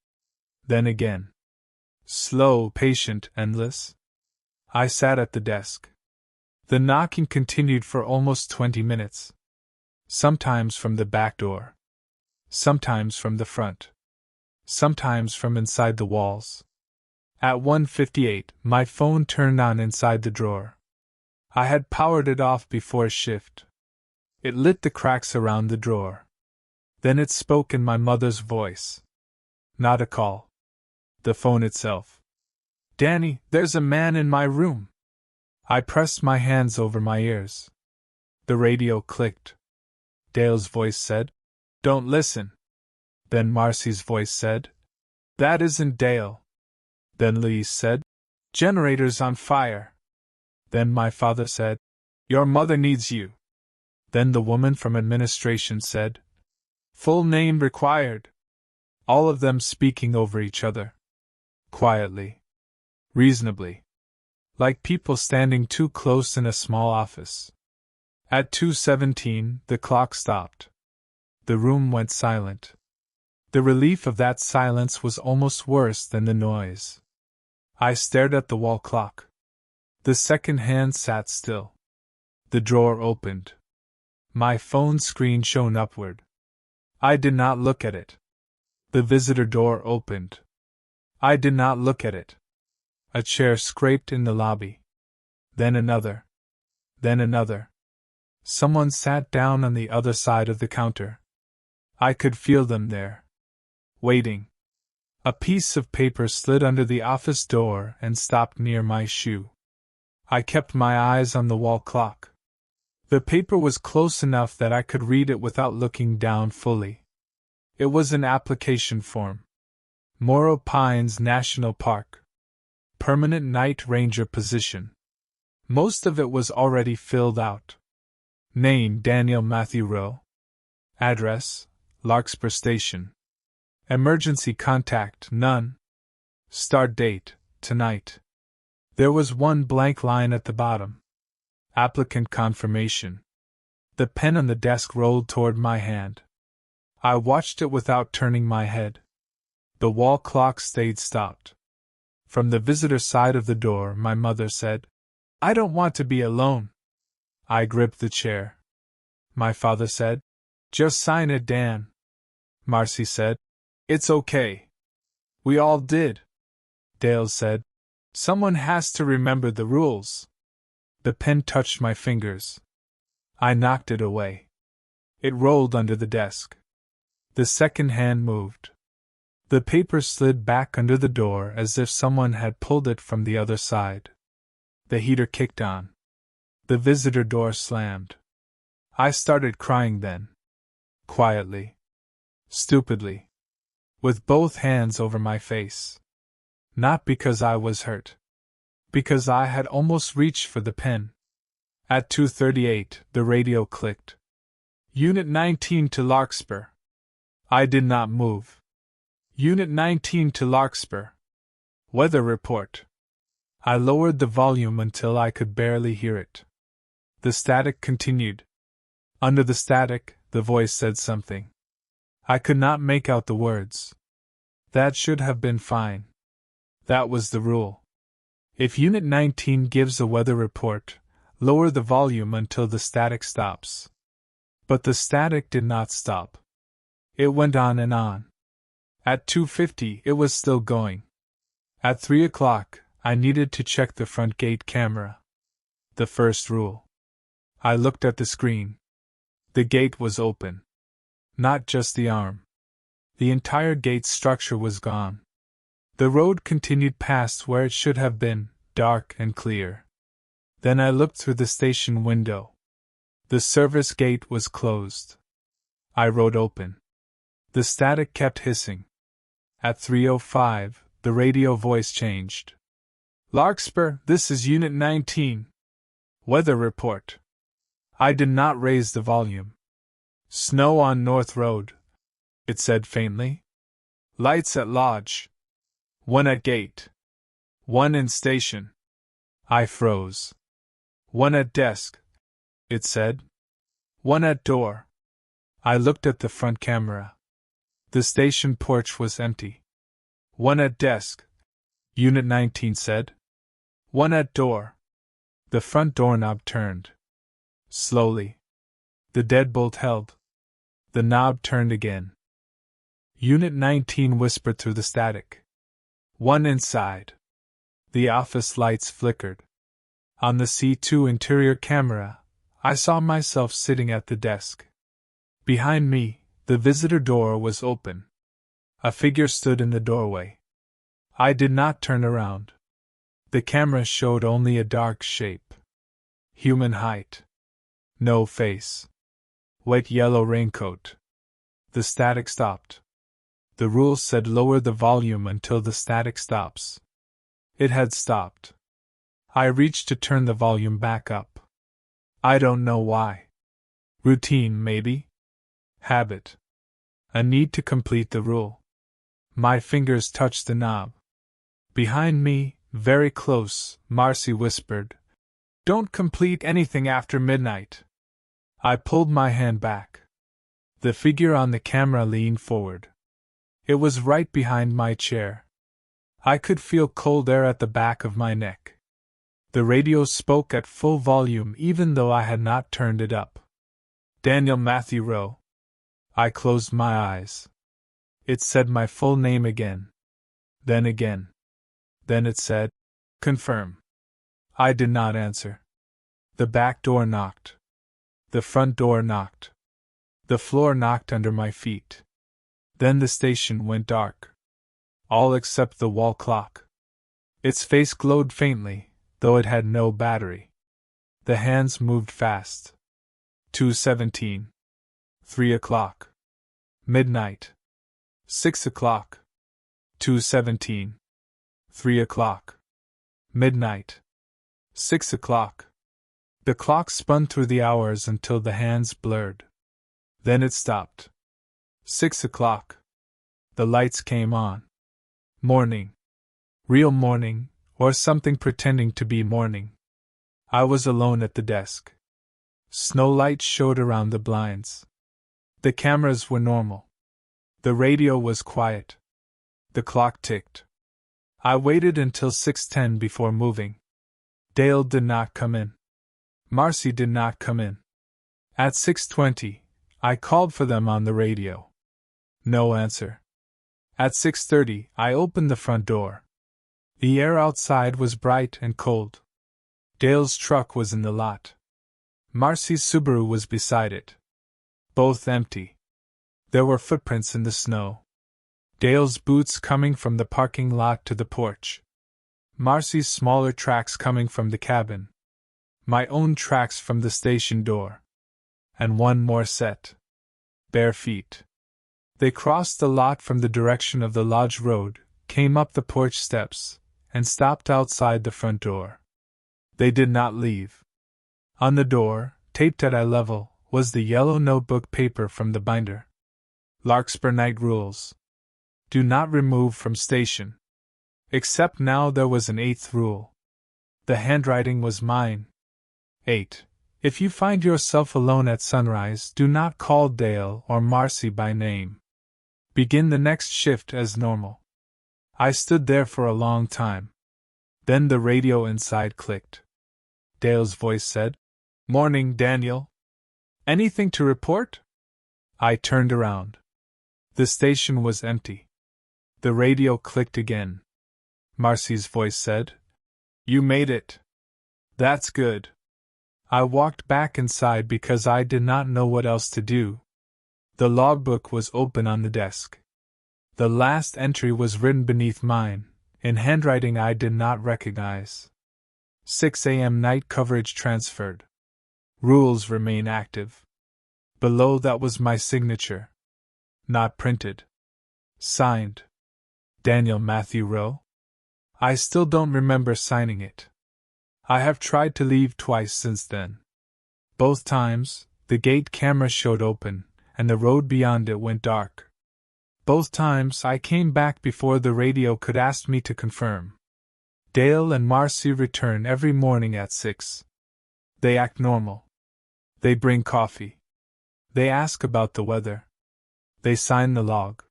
Then again. Slow, patient, endless. I sat at the desk. The knocking continued for almost 20 minutes. Sometimes from the back door. Sometimes from the front. Sometimes from inside the walls. At 1:58, my phone turned on inside the drawer. I had powered it off before shift. It lit the cracks around the drawer. Then it spoke in my mother's voice. Not a call. The phone itself. "Danny, there's a man in my room." I pressed my hands over my ears. The radio clicked. Dale's voice said, "Don't listen." Then Marcy's voice said, "That isn't Dale." Then Louise said, "Generator's on fire." Then my father said, "Your mother needs you." Then the woman from administration said, "Full name required." All of them speaking over each other. Quietly. Reasonably. Like people standing too close in a small office. At 2:17, the clock stopped. The room went silent. The relief of that silence was almost worse than the noise. I stared at the wall clock. The second hand sat still. The drawer opened. My phone screen shone upward. I did not look at it. The visitor door opened. I did not look at it. A chair scraped in the lobby. Then another. Then another. Someone sat down on the other side of the counter. I could feel them there. Waiting. A piece of paper slid under the office door and stopped near my shoe. I kept my eyes on the wall clock. The paper was close enough that I could read it without looking down fully. It was an application form. Morro Pines National Park. Permanent night ranger position. Most of it was already filled out. Name: Daniel Matthew Rowe. Address: Larkspur Station. Emergency contact: none. Start date: tonight. There was one blank line at the bottom. Applicant confirmation. The pen on the desk rolled toward my hand. I watched it without turning my head. The wall clock stayed stopped. From the visitor side of the door, my mother said, "I don't want to be alone." I gripped the chair. My father said, "Just sign it, Dan." Marcy said, "It's okay. We all did." Dale said, "Someone has to remember the rules." The pen touched my fingers. I knocked it away. It rolled under the desk. The second hand moved. The paper slid back under the door as if someone had pulled it from the other side. The heater kicked on. The visitor door slammed. I started crying then. Quietly. Stupidly. With both hands over my face. Not because I was hurt. Because I had almost reached for the pen. At 2:38, the radio clicked. Unit 19 to Larkspur. I did not move. Unit 19 to Larkspur. Weather report. I lowered the volume until I could barely hear it. The static continued. Under the static, the voice said something. I could not make out the words. That should have been fine. That was the rule. If Unit 19 gives a weather report, lower the volume until the static stops. But the static did not stop. It went on and on. At 2:50, it was still going. At 3 o'clock, I needed to check the front gate camera. The first rule. I looked at the screen. The gate was open. Not just the arm. The entire gate structure was gone. The road continued past where it should have been, dark and clear. Then I looked through the station window. The service gate was closed. I rode open. The static kept hissing. At 3:05, the radio voice changed. Larkspur, this is Unit 19. Weather report. I did not raise the volume. Snow on North Road, it said faintly. Lights at lodge. 1 at gate. 1 in station. I froze. 1 at desk, it said. 1 at door. I looked at the front camera. The station porch was empty. 1 at desk, Unit 19 said. 1 at door. The front doorknob turned. Slowly. The deadbolt held. The knob turned again. Unit 19 whispered through the static. 1 inside. The office lights flickered. On the C2 interior camera, I saw myself sitting at the desk. Behind me, the visitor door was open. A figure stood in the doorway. I did not turn around. The camera showed only a dark shape. Human height. No face. Wet yellow raincoat. The static stopped. The rule said lower the volume until the static stops. It had stopped. I reached to turn the volume back up. I don't know why. Routine, maybe? Habit. A need to complete the rule. My fingers touched the knob. Behind me, very close, Marcy whispered, "Don't complete anything after midnight." I pulled my hand back. The figure on the camera leaned forward. It was right behind my chair. I could feel cold air at the back of my neck. The radio spoke at full volume even though I had not turned it up. Daniel Matthew Rowe. I closed my eyes. It said my full name again. Then again. Then it said, "Confirm." I did not answer. The back door knocked. The front door knocked. The floor knocked under my feet. Then the station went dark. All except the wall clock. Its face glowed faintly, though it had no battery. The hands moved fast. 2:17. 3 o'clock. Midnight. 6 o'clock. 2:17. 3 o'clock. Midnight. 6 o'clock. The clock spun through the hours until the hands blurred. Then it stopped. 6 o'clock. The lights came on. Morning. Real morning, or something pretending to be morning. I was alone at the desk. Snow lights showed around the blinds. The cameras were normal. The radio was quiet. The clock ticked. I waited until 6:10 before moving. Dale did not come in. Marcy did not come in. At 6:20, I called for them on the radio. No answer. At 6:30, I opened the front door. The air outside was bright and cold. Dale's truck was in the lot. Marcy's Subaru was beside it. Both empty. There were footprints in the snow. Dale's boots coming from the parking lot to the porch. Marcy's smaller tracks coming from the cabin. My own tracks from the station door. And one more set. Bare feet. They crossed the lot from the direction of the lodge road, came up the porch steps, and stopped outside the front door. They did not leave. On the door, taped at eye level, was the yellow notebook paper from the binder. Larkspur Night Rules. Do not remove from station. Except now there was an eighth rule. The handwriting was mine. 8. If you find yourself alone at sunrise, do not call Dale or Marcy by name. Begin the next shift as normal. I stood there for a long time. Then the radio inside clicked. Dale's voice said, "Morning, Daniel. Anything to report?" I turned around. The station was empty. The radio clicked again. Marcy's voice said, "You made it. That's good." I walked back inside because I did not know what else to do. The logbook was open on the desk. The last entry was written beneath mine, in handwriting I did not recognize. 6 a.m. night coverage transferred. Rules remain active. Below that was my signature. Not printed. Signed. Daniel Matthew Rowe? I still don't remember signing it. I have tried to leave twice since then. Both times, the gate camera showed open, and the road beyond it went dark. Both times I came back before the radio could ask me to confirm. Dale and Marcy return every morning at 6. They act normal. They bring coffee. They ask about the weather. They sign the log.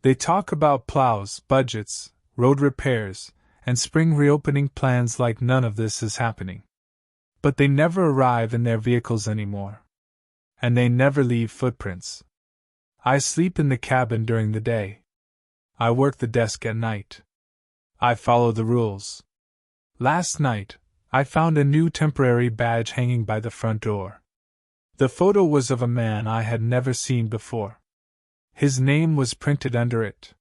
They talk about plows, budgets, road repairs, and spring reopening plans like none of this is happening. But they never arrive in their vehicles anymore. And they never leave footprints. I sleep in the cabin during the day. I work the desk at night. I follow the rules. Last night, I found a new temporary badge hanging by the front door. The photo was of a man I had never seen before. His name was printed under it.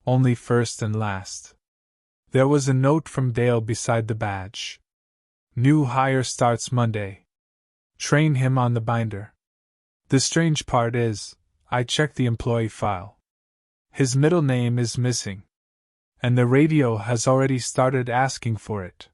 Only first and last. There was a note from Dale beside the badge. New hire starts Monday. Train him on the binder. The strange part is, I checked the employee file. His middle name is missing. And the radio has already started asking for it.